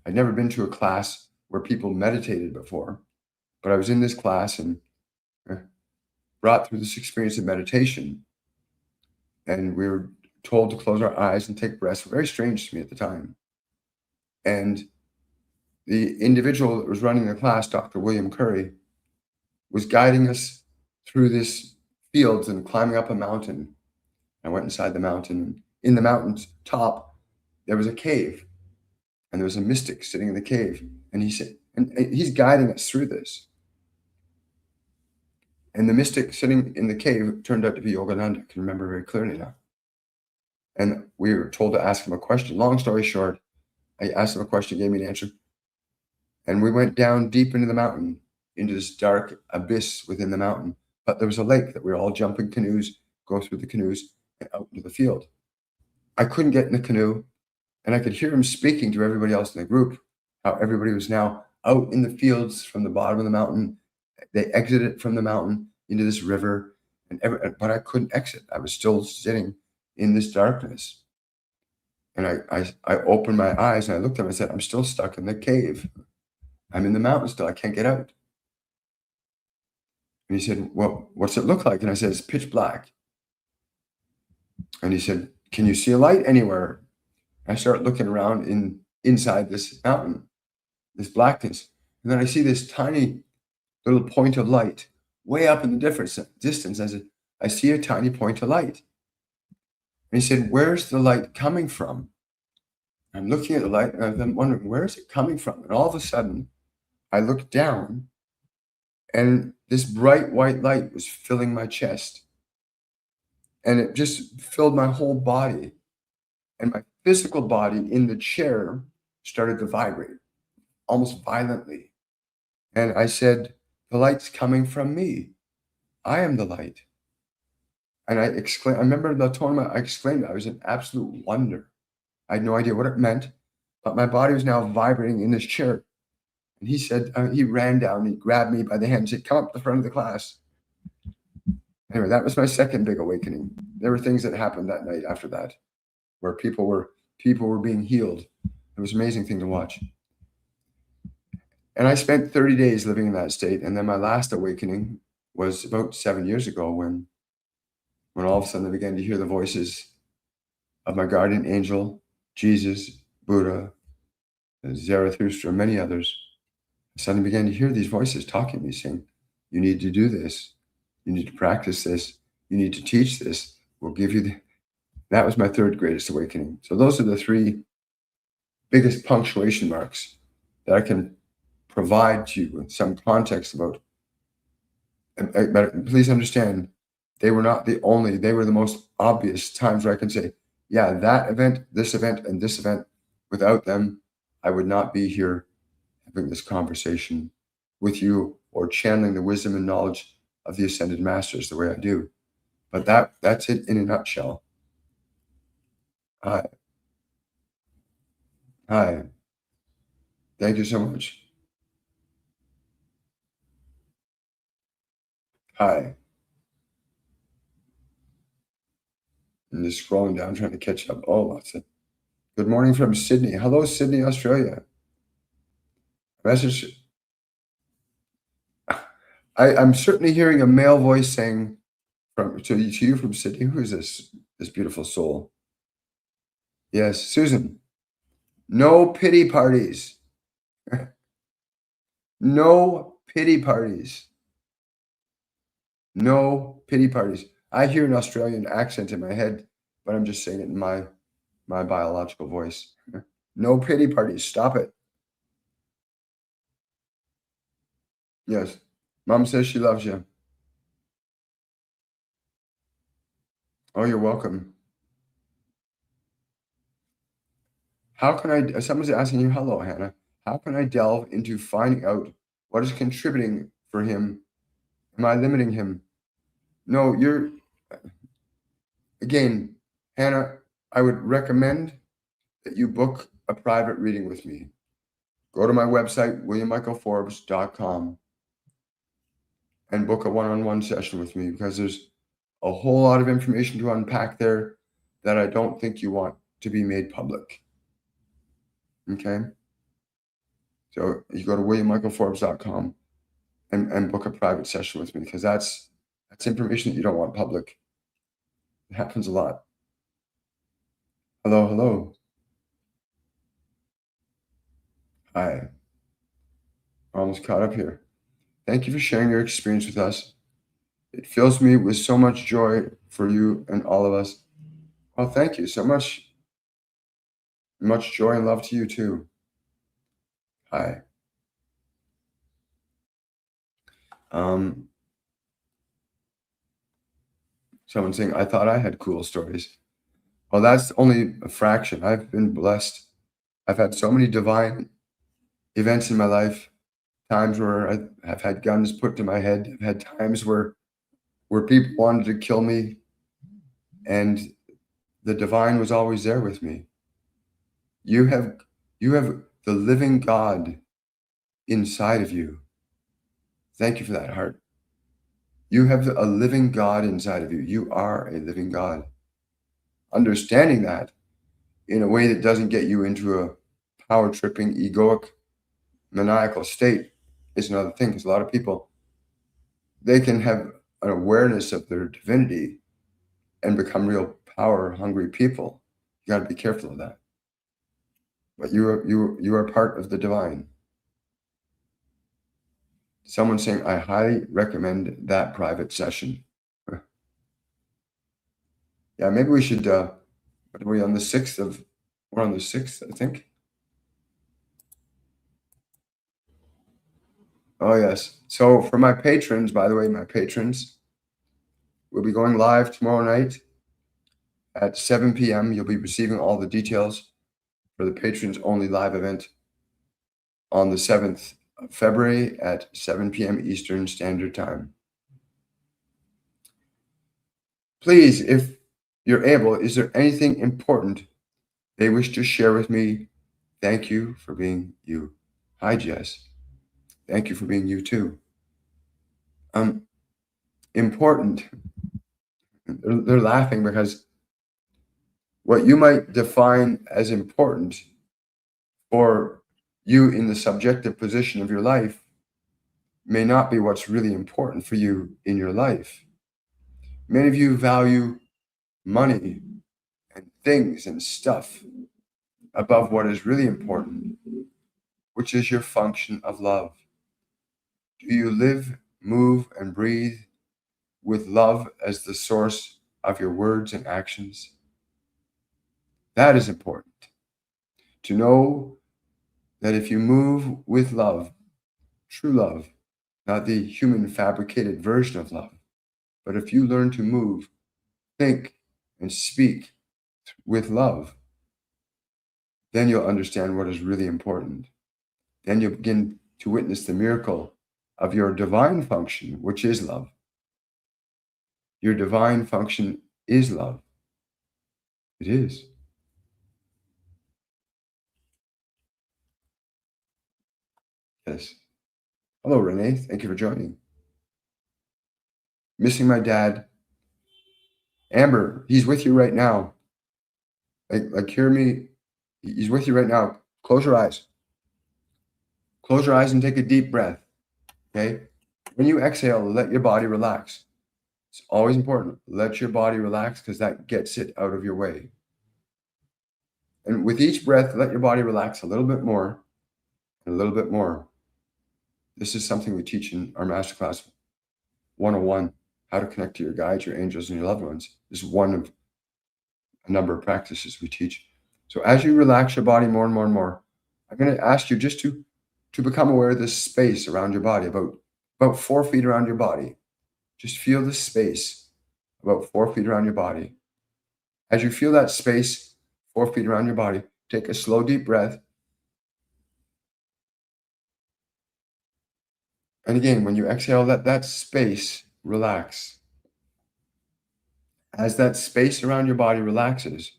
I'd never been to a class where people meditated before, but I was in this class and brought through this experience of meditation. And we were told to close our eyes and take breaths. Very strange to me at the time. And the individual that was running the class, Dr. William Curry, was guiding us through this fields and climbing up a mountain. I went inside the mountain. In the mountain's top, there was a cave, and there was a mystic sitting in the cave. And he said, and he's guiding us through this. And the mystic sitting in the cave turned out to be Yogananda. I can remember very clearly now. And we were told to ask him a question. Long story short, I asked him a question, he gave me an answer. And we went down deep into the mountain, into this dark abyss within the mountain. But there was a lake that we were all jumping canoes, go through the canoes, and out into the field. I couldn't get in the canoe, and I could hear him speaking to everybody else in the group, how everybody was now out in the fields from the bottom of the mountain. They exited from the mountain into this river, but I couldn't exit. I was still sitting in this darkness. And I opened my eyes and I looked at him and said, "I'm still stuck in the cave. I'm in the mountain still. I can't get out." And he said, "Well, what's it look like?" And I said, "It's pitch black." And he said, "Can you see a light anywhere?" I start looking around inside this mountain, this blackness. And then I see this tiny little point of light way up in the distance. I see a tiny point of light. And he said, "Where's the light coming from?" I'm looking at the light and I'm wondering, where is it coming from? And all of a sudden, I looked down, and this bright white light was filling my chest, and it just filled my whole body, and my physical body in the chair started to vibrate almost violently. And I said, "The light's coming from me. I am the light." And I remember the tournament, I exclaimed, I was in absolute wonder. I had no idea what it meant, but my body was now vibrating in this chair. And he said, he ran down, he grabbed me by the hand and said, "Come up the front of the class." Anyway, that was my second big awakening. There were things that happened that night after that, where people were being healed. It was an amazing thing to watch. And I spent 30 days living in that state. And then my last awakening was about 7 years ago when all of a sudden I began to hear the voices of my guardian angel, Jesus, Buddha, Zarathustra, and many others. I suddenly began to hear these voices talking to me, saying, "You need to do this. You need to practice this. You need to teach this. We'll give you the..." That was my third greatest awakening. So those are the three biggest punctuation marks that I can provide to you with some context about. But please understand, they were not the only, they were the most obvious times where I can say, yeah, that event, and this event, without them, I would not be here having this conversation with you or channeling the wisdom and knowledge of the ascended masters the way I do. But that's it in a nutshell. Hi. Hi. Thank you so much. Hi. I'm just scrolling down, trying to catch up. Oh, lots of good morning from Sydney. Hello, Sydney, Australia. Message. I'm certainly hearing a male voice saying to you from Sydney. Who is this beautiful soul? Yes, Susan. No pity parties. No pity parties. No pity parties. I hear an Australian accent in my head, but I'm just saying it in my biological voice. No pity parties. Stop it. Yes. Mom says she loves you. Oh, you're welcome. How can I, someone's asking you, hello, Hannah. How can I delve into finding out what is contributing for him? Am I limiting him? No, again, Hannah, I would recommend that you book a private reading with me. Go to my website, williammichaelforbes.com, and book a one-on-one session with me because there's a whole lot of information to unpack there that I don't think you want to be made public. Okay? So you go to williammichaelforbes.com and book a private session with me because that's information that you don't want public. It happens a lot. Hello, hello. Hi. Almost caught up here. Thank you for sharing your experience with us. It fills me with so much joy for you and all of us. Well, thank you so much. Much joy and love to you too. Hi. Um, Someone saying, I thought I had cool stories. Well, that's only a fraction. I've been blessed. I've had so many divine events in my life, times where I have had guns put to my head. I've had times where people wanted to kill me, and the divine was always there with me. You have the living God inside of you. Thank you for that, heart. You have a living God inside of you. You are a living God. Understanding that in a way that doesn't get you into a power tripping, egoic, maniacal state is another thing. Because a lot of people, they can have an awareness of their divinity and become real power hungry people. You got to be careful of that. But you are part of the divine. Someone saying, I highly recommend that private session. Yeah, maybe we should, what are we on the 6th of, we're on the 6th, I think. Oh, yes. So for my patrons, by the way, my patrons, we'll be going live tomorrow night at 7 p.m. You'll be receiving all the details for the patrons only live event on the 7th of February at 7 p.m. Eastern Standard Time. Please, if you're able, is there anything important they wish to share with me? Thank you for being you. Hi, Jess. Thank you for being you too. Important. They're laughing because what you might define as important for you in the subjective position of your life may not be what's really important for you in your life. Many of you value money and things and stuff above what is really important, which is your function of love. Do you live, move, and breathe with love as the source of your words and actions? That is important. To know that if you move with love, true love, not the human fabricated version of love, but if you learn to move, think, and speak with love, then you'll understand what is really important. Then you'll begin to witness the miracle of your divine function, which is love. Your divine function is love. It is. Yes. Hello, Renee. Thank you for joining. Missing my dad. Amber, he's with you right now. Like hear me. He's with you right now. Close your eyes. Close your eyes and take a deep breath. Okay? When you exhale, let your body relax. It's always important. Let your body relax because that gets it out of your way. And with each breath, let your body relax a little bit more and a little bit more. This is something we teach in our Masterclass 101, how to connect to your guides, your angels, and your loved ones. This is one of a number of practices we teach. So as you relax your body more and more and more, I'm going to ask you just to become aware of this space around your body, about 4 feet around your body. Just feel the space about 4 feet around your body. As you feel that space 4 feet around your body, take a slow, deep breath. And again, when you exhale, let that space relax. As that space around your body relaxes,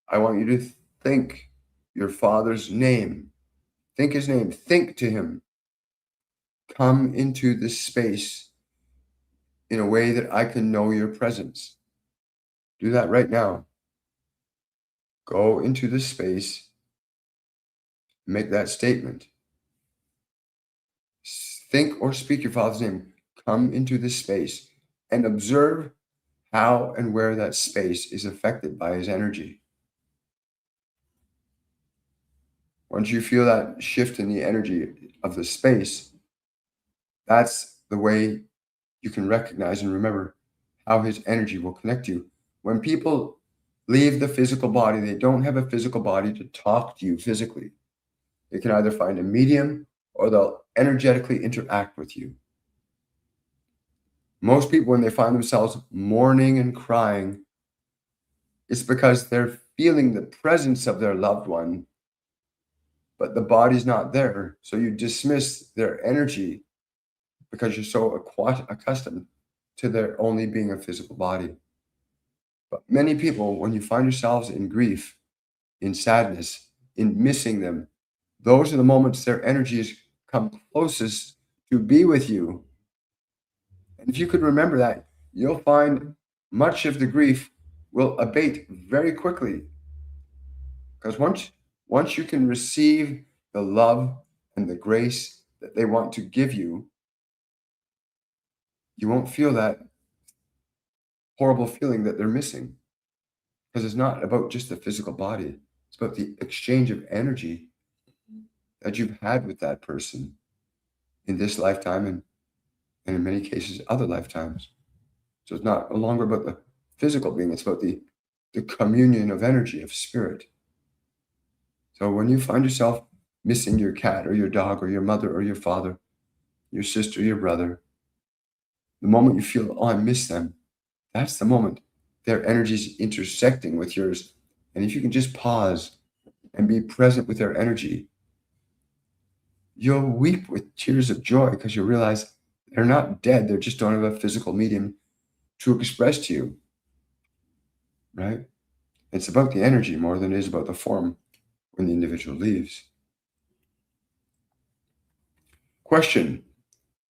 I want you to think your father's name. Think his name. Think to him. Come into this space in a way that I can know your presence. Do that right now. Go into this space. Make that statement. Think or speak your father's name. Come into this space and observe how and where that space is affected by his energy. Once you feel that shift in the energy of the space, that's the way you can recognize and remember how his energy will connect you. When people leave the physical body, they don't have a physical body to talk to you physically. They can either find a medium or they'll energetically interact with you. Most people, when they find themselves mourning and crying, it's because they're feeling the presence of their loved one, but the body's not there. So you dismiss their energy because you're so accustomed to there only being a physical body. But many people, when you find yourselves in grief, in sadness, in missing them, those are the moments their energies come closest to be with you. And if you could remember that, you'll find much of the grief will abate very quickly. Because once you can receive the love and the grace that they want to give you, you won't feel that horrible feeling that they're missing. Because it's not about just the physical body. It's about the exchange of energy that you've had with that person in this lifetime and in many cases, other lifetimes. So it's not no longer about the physical being, it's about the communion of energy, of spirit. So when you find yourself missing your cat or your dog or your mother or your father, your sister, your brother, the moment you feel, oh, I miss them, that's the moment their energy is intersecting with yours. And if you can just pause and be present with their energy, you'll weep with tears of joy because you realize they're not dead. They just don't have a physical medium to express to you, right? It's about the energy more than it is about the form when the individual leaves. Question: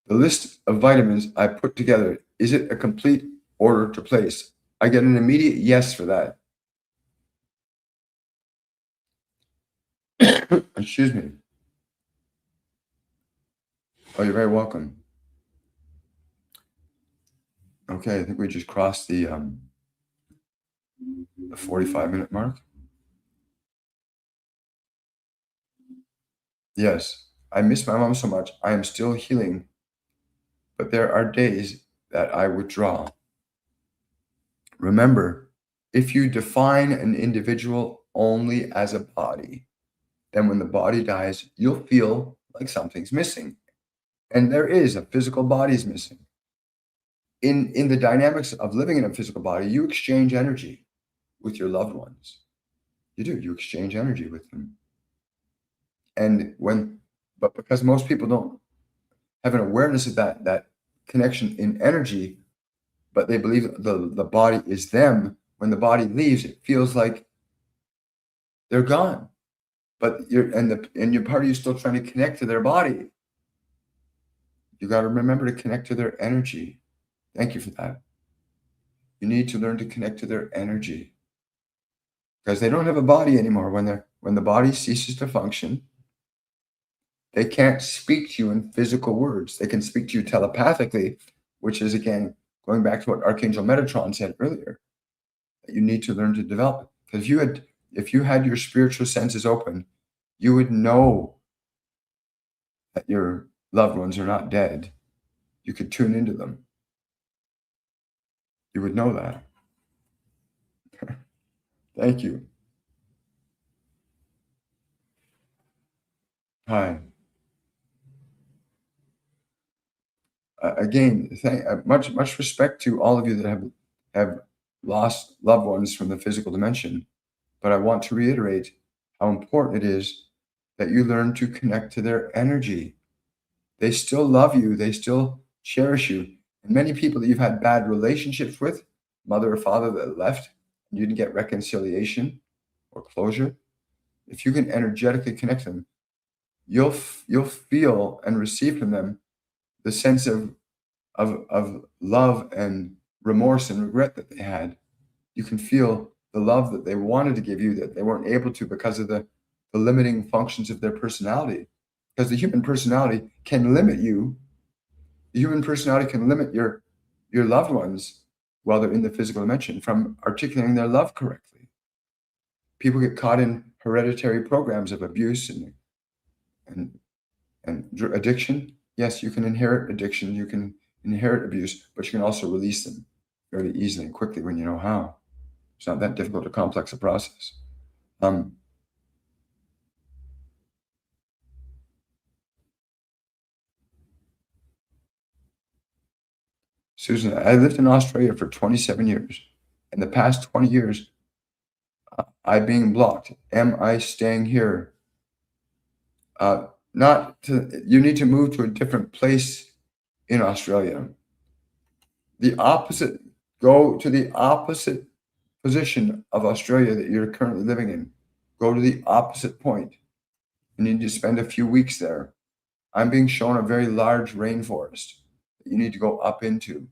the list of vitamins I put together, is it a complete order to place? I get an immediate yes for that. Excuse me. Oh, you're very welcome. Okay, I think we just crossed the 45-minute mark. Yes, I miss my mom so much. I am still healing, but there are days that I withdraw. Remember, if you define an individual only as a body, then when the body dies, you'll feel like something's missing. And there is, a physical body is missing. In the dynamics of living in a physical body, you exchange energy with your loved ones. You do, you exchange energy with them. But because most people don't have an awareness of that connection in energy, but they believe the body is them, when the body leaves, it feels like they're gone. But your part of you still trying to connect to their body. You got to remember to connect to their energy. Thank you for that. You need to learn to connect to their energy, because they don't have a body anymore. When the body ceases to function, they can't speak to you in physical words. They can speak to you telepathically, which is, again, going back to what Archangel Metatron said earlier, that you need to learn to develop. Because if you had your spiritual senses open, you would know that your loved ones are not dead. You could tune into them. You would know that. Thank you. Hi. Again, much respect to all of you that have lost loved ones from the physical dimension. But I want to reiterate how important it is that you learn to connect to their energy. They still love you. They still cherish you. And many people that you've had bad relationships with, mother or father that left, and you didn't get reconciliation or closure, if you can energetically connect them, you'll feel and receive from them the sense of love and remorse and regret that they had. You can feel the love that they wanted to give you that they weren't able to because of the limiting functions of their personality. Because the human personality can limit you. The human personality can limit your loved ones while they're in the physical dimension from articulating their love correctly. People get caught in hereditary programs of abuse and addiction. Yes, you can inherit addiction, you can inherit abuse, but you can also release them very easily and quickly when you know how. It's not that difficult or complex a process. Susan, I lived in Australia for 27 years. In the past 20 years, I'm being blocked. Am I staying here? You need to move to a different place in Australia. Go to the opposite position of Australia that you're currently living in. Go to the opposite point. You need to spend a few weeks there. I'm being shown a very large rainforest that you need to go up into.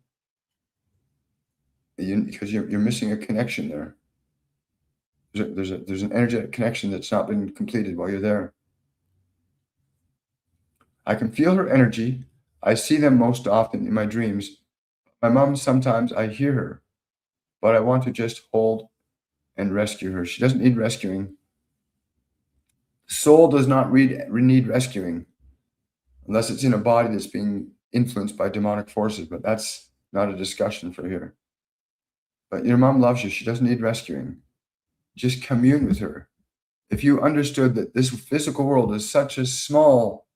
Because you're missing a connection there. There's an energetic connection that's not been completed while you're there. I can feel her energy. I see them most often in my dreams. My mom, sometimes I hear her, but I want to just hold and rescue her. She doesn't need rescuing. Soul does not need rescuing unless it's in a body that's being influenced by demonic forces, but that's not a discussion for here. But your mom loves you. She doesn't need rescuing. Just commune with her. If you understood that this physical world is such a small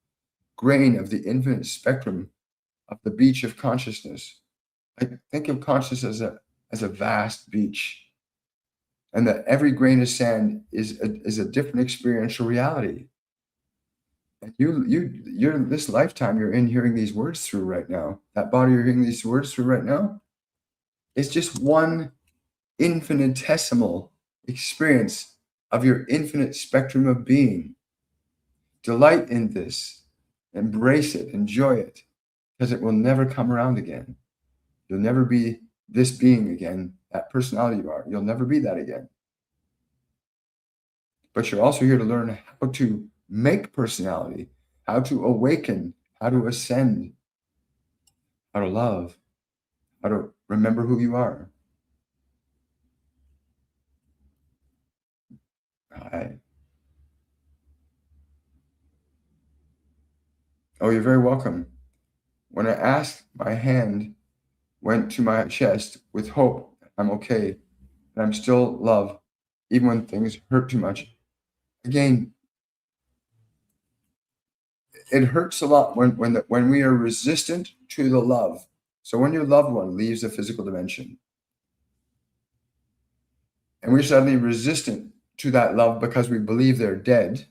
grain of the infinite spectrum of the beach of consciousness. Like, think of consciousness as a vast beach, and that every grain of sand is a different experiential reality. And you're this lifetime you're in hearing these words through right now. That body you're hearing these words through right now, it's just one infinitesimal experience of your infinite spectrum of being. Delight in this, embrace it, enjoy it, because it will never come around again. You'll never be this being again, that personality you are. You'll never be that again. But you're also here to learn how to make personality, how to awaken, how to ascend, how to love, how to remember who you are. Hi. Oh, you're very welcome. When I asked, my hand went to my chest with hope. I'm okay, and I'm still love, even when things hurt too much. Again, it hurts a lot when we are resistant to the love. So when your loved one leaves the physical dimension, and we're suddenly resistant to that love because we believe they're dead,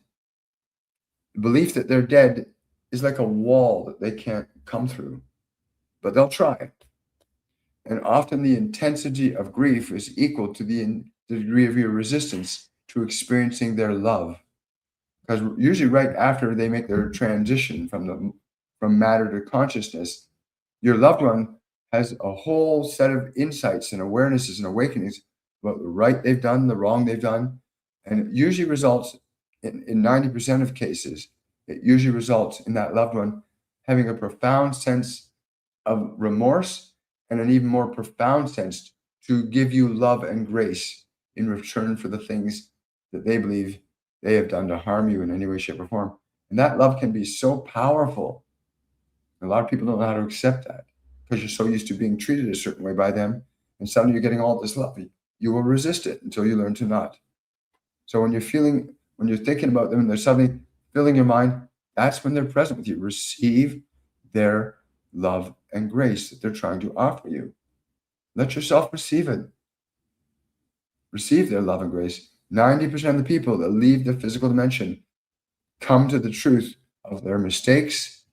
the belief that they're dead is like a wall that they can't come through, but they'll try. And often the intensity of grief is equal to the degree of your resistance to experiencing their love. Because usually right after they make their transition from matter to consciousness, your loved one has a whole set of insights and awarenesses and awakenings about the right they've done, the wrong they've done. And it usually results in 90% of cases, it usually results in that loved one having a profound sense of remorse and an even more profound sense to give you love and grace in return for the things that they believe they have done to harm you in any way, shape, or form. And that love can be so powerful. A lot of people don't know how to accept that because you're so used to being treated a certain way by them. And suddenly you're getting all this love. You will resist it until you learn to not. So when you're thinking about them and they're suddenly filling your mind, that's when they're present with you. Receive their love and grace that they're trying to offer you. Let yourself receive it. Receive their love and grace. 90% of the people that leave the physical dimension come to the truth of their mistakes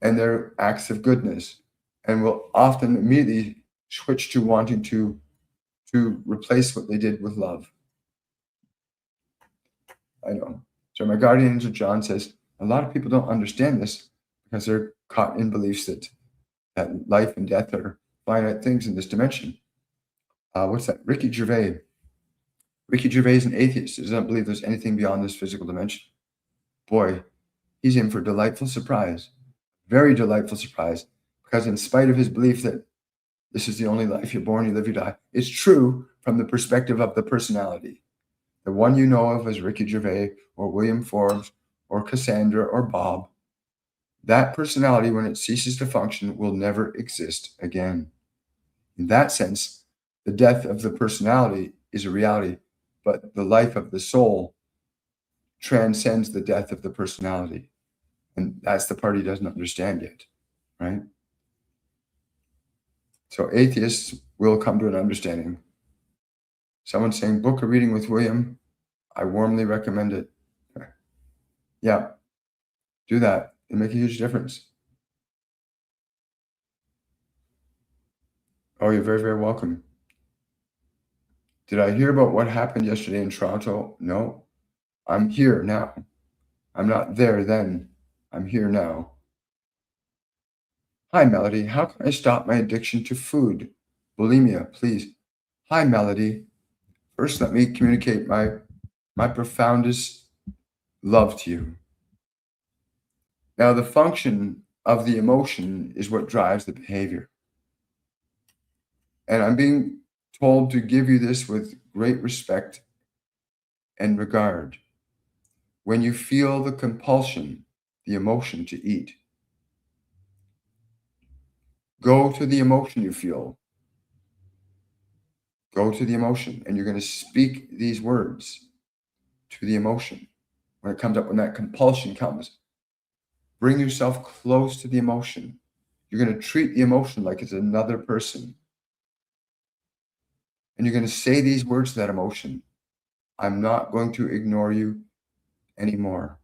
and their acts of goodness, and will often immediately switch to wanting to replace what they did with love. I know. So my guardian angel John says a lot of people don't understand this because they're caught in beliefs that life and death are finite things in this dimension. What's that? Ricky Gervais. Ricky Gervais is an atheist. He doesn't believe there's anything beyond this physical dimension. Boy, he's in for a delightful surprise. Very delightful surprise. Because in spite of his belief that this is the only life, you're born, you live, you die, it's true from the perspective of the personality. The one you know of as Ricky Gervais or William Forbes or Cassandra or Bob, that personality, when it ceases to function, will never exist again. In that sense, the death of the personality is a reality, but the life of the soul transcends the death of the personality. And that's the part he doesn't understand yet, right? So atheists will come to an understanding. Someone saying, book a reading with William, I warmly recommend it. Yeah, do that. It'll make a huge difference. Oh, you're very, very welcome. Did I hear about what happened yesterday in Toronto? No, I'm here now. I'm not there then. I'm here now. Hi, Melody. How can I stop my addiction to food? Bulimia, please. Hi, Melody. First, let me communicate my profoundest love to you. Now, the function of the emotion is what drives the behavior. And I'm being told to give you this with great respect and regard. When you feel the compulsion, the emotion to eat, go to the emotion you feel. Go to the emotion, and you're going to speak these words to the emotion. When it comes up, when that compulsion comes, Bring yourself close to the emotion. You're going to treat the emotion like it's another person. And you're going to say these words to that emotion. I'm not going to ignore you anymore.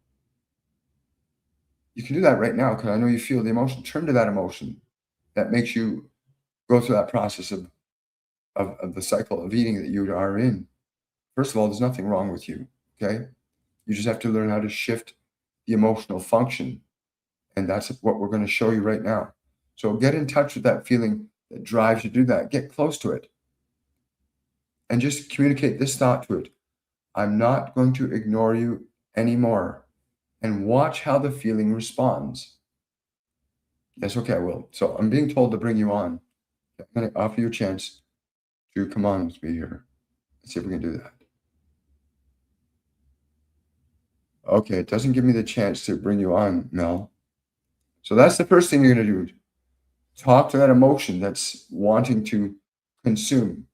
You can do that right now because I know you feel the emotion. Turn to that emotion that makes you go through that process of the cycle of eating that you are in. First of all, there's nothing wrong with you, okay? You just have to learn how to shift the emotional function. And that's what we're going to show you right now. So get in touch with that feeling that drives you to do that. Get close to it. And just communicate this thought to it. I'm not going to ignore you anymore. And watch how the feeling responds. Yes, okay, I will. So I'm being told to bring you on. I'm going to offer you a chance to come on with me here. Let's see if we can do that. Okay, it doesn't give me the chance to bring you on, Mel. So that's the first thing you're going to do. Talk to that emotion that's wanting to consume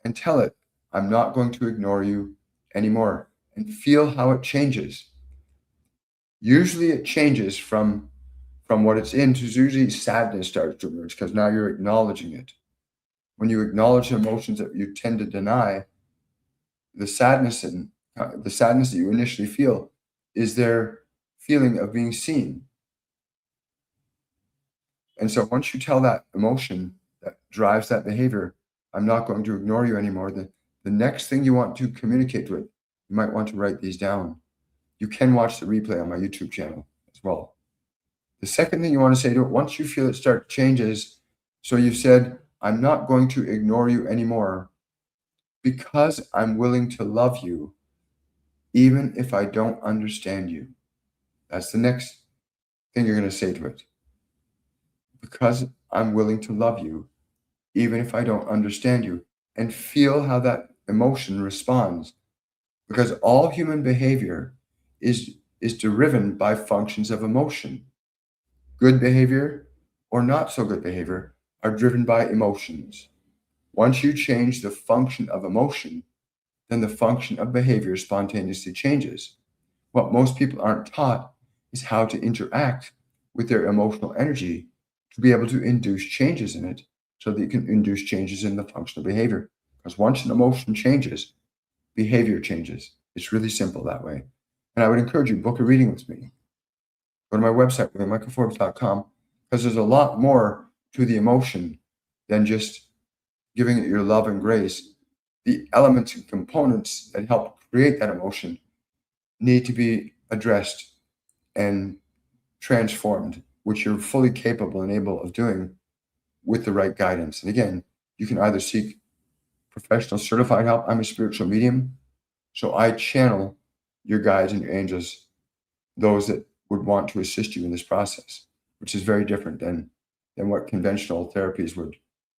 and tell it, I'm not going to ignore you anymore, and feel how it changes. Usually it changes from what it's in to usually sadness starts to emerge because now you're acknowledging it. When you acknowledge emotions that you tend to deny, the sadness that you initially feel is their feeling of being seen. And so once you tell that emotion that drives that behavior, I'm not going to ignore you anymore, the next thing you want to communicate to it, you might want to write these down. You can watch the replay on my YouTube channel as well. The second thing you want to say to it, once you feel it start changes, so you've said, I'm not going to ignore you anymore because I'm willing to love you, even if I don't understand you. That's the next thing you're going to say to it. Because I'm willing to love you, even if I don't understand you, and feel how that emotion responds. Because all human behavior is driven by functions of emotion. Good behavior or not so good behavior are driven by emotions. Once you change the function of emotion, then the function of behavior spontaneously changes. What most people aren't taught is how to interact with their emotional energy to be able to induce changes in it so that you can induce changes in the functional behavior. Because once an emotion changes, behavior changes. It's really simple that way. And I would encourage you, book a reading with me. Go to my website, WilliamMichaelForbes.com, because there's a lot more to the emotion than just giving it your love and grace. The elements and components that help create that emotion need to be addressed and transformed, which you're fully capable and able of doing with the right guidance. And again, you can either seek professional certified help. I'm a spiritual medium, so I channel your guides and your angels, those that would want to assist you in this process, which is very different than what conventional therapies would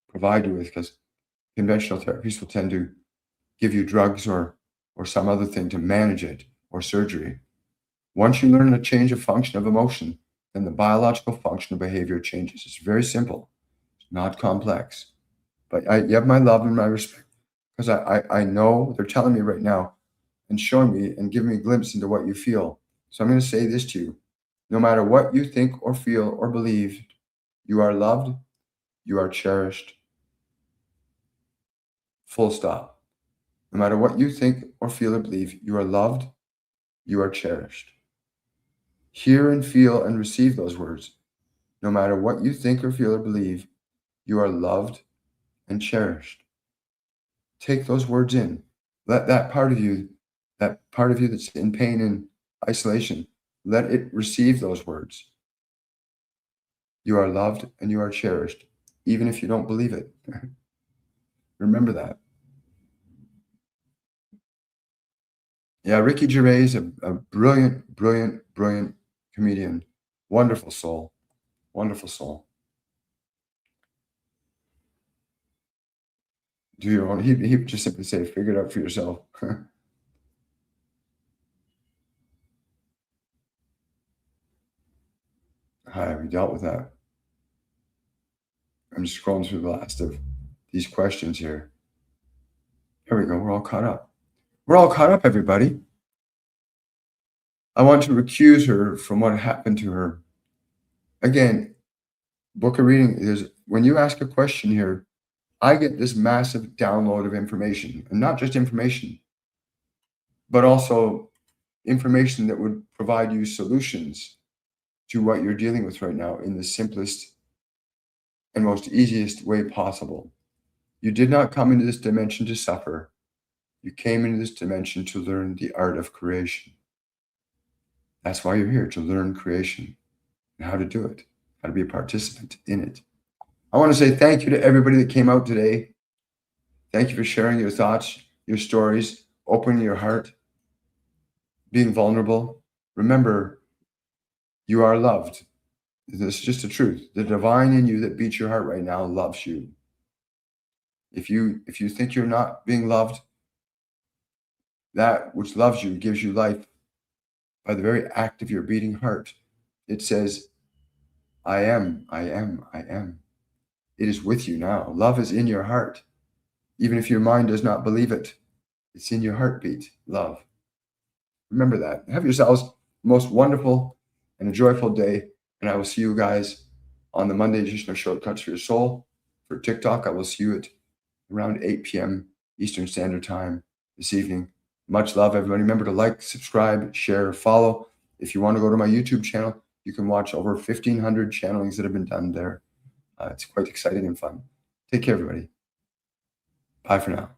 provide you with, because conventional therapies will tend to give you drugs or some other thing to manage it, or surgery. Once you learn to change a function of emotion, then the biological function of behavior changes. It's very simple. It's not complex. But you have my love and my respect, because I know they're telling me right now and showing me and giving me a glimpse into what you feel. So I'm going to say this to you. No matter what you think or feel or believe, you are loved, you are cherished. Full stop. No matter what you think or feel or believe, you are loved, you are cherished. Hear and feel and receive those words. No matter what you think or feel or believe, you are loved and cherished. Take those words in. Let that part of you that's in pain and isolation, let it receive those words. You are loved and you are cherished, even if you don't believe it. Remember that. Yeah, Ricky Gervais, a brilliant, brilliant, brilliant comedian. Wonderful soul. Wonderful soul. Do your own. He would just simply say, figure it out for yourself. Hi, we dealt with that. I'm just scrolling through the last of these questions here. Here we go. We're all caught up. We're all caught up, everybody. I want to recuse her from what happened to her Again, book a reading. When you ask a question here, I get this massive download of information, and not just information, but also information that would provide you solutions to what you're dealing with right now in the simplest and most easiest way possible. You did not come into this dimension to suffer. You came into this dimension to learn the art of creation. That's why you're here, to learn creation and how to do it, how to be a participant in it. I want to say thank you to everybody that came out today. Thank you for sharing your thoughts, your stories, opening your heart, being vulnerable. Remember, you are loved. This is just the truth. The divine in you that beats your heart right now loves you. If you think you're not being loved, that which loves you gives you life by the very act of your beating heart. It says, I am, I am, I am. It is with you now. Love is in your heart. Even if your mind does not believe it, it's in your heartbeat, love. Remember that. Have yourselves the most wonderful and a joyful day. And I will see you guys on the Monday edition of Shortcuts for Your Soul. For TikTok, I will see you at around 8 p.m. Eastern Standard Time this evening. Much love, everybody. Remember to like, subscribe, share, follow. If you want to go to my YouTube channel, you can watch over 1,500 channelings that have been done there. It's quite exciting and fun. Take care, everybody. Bye for now.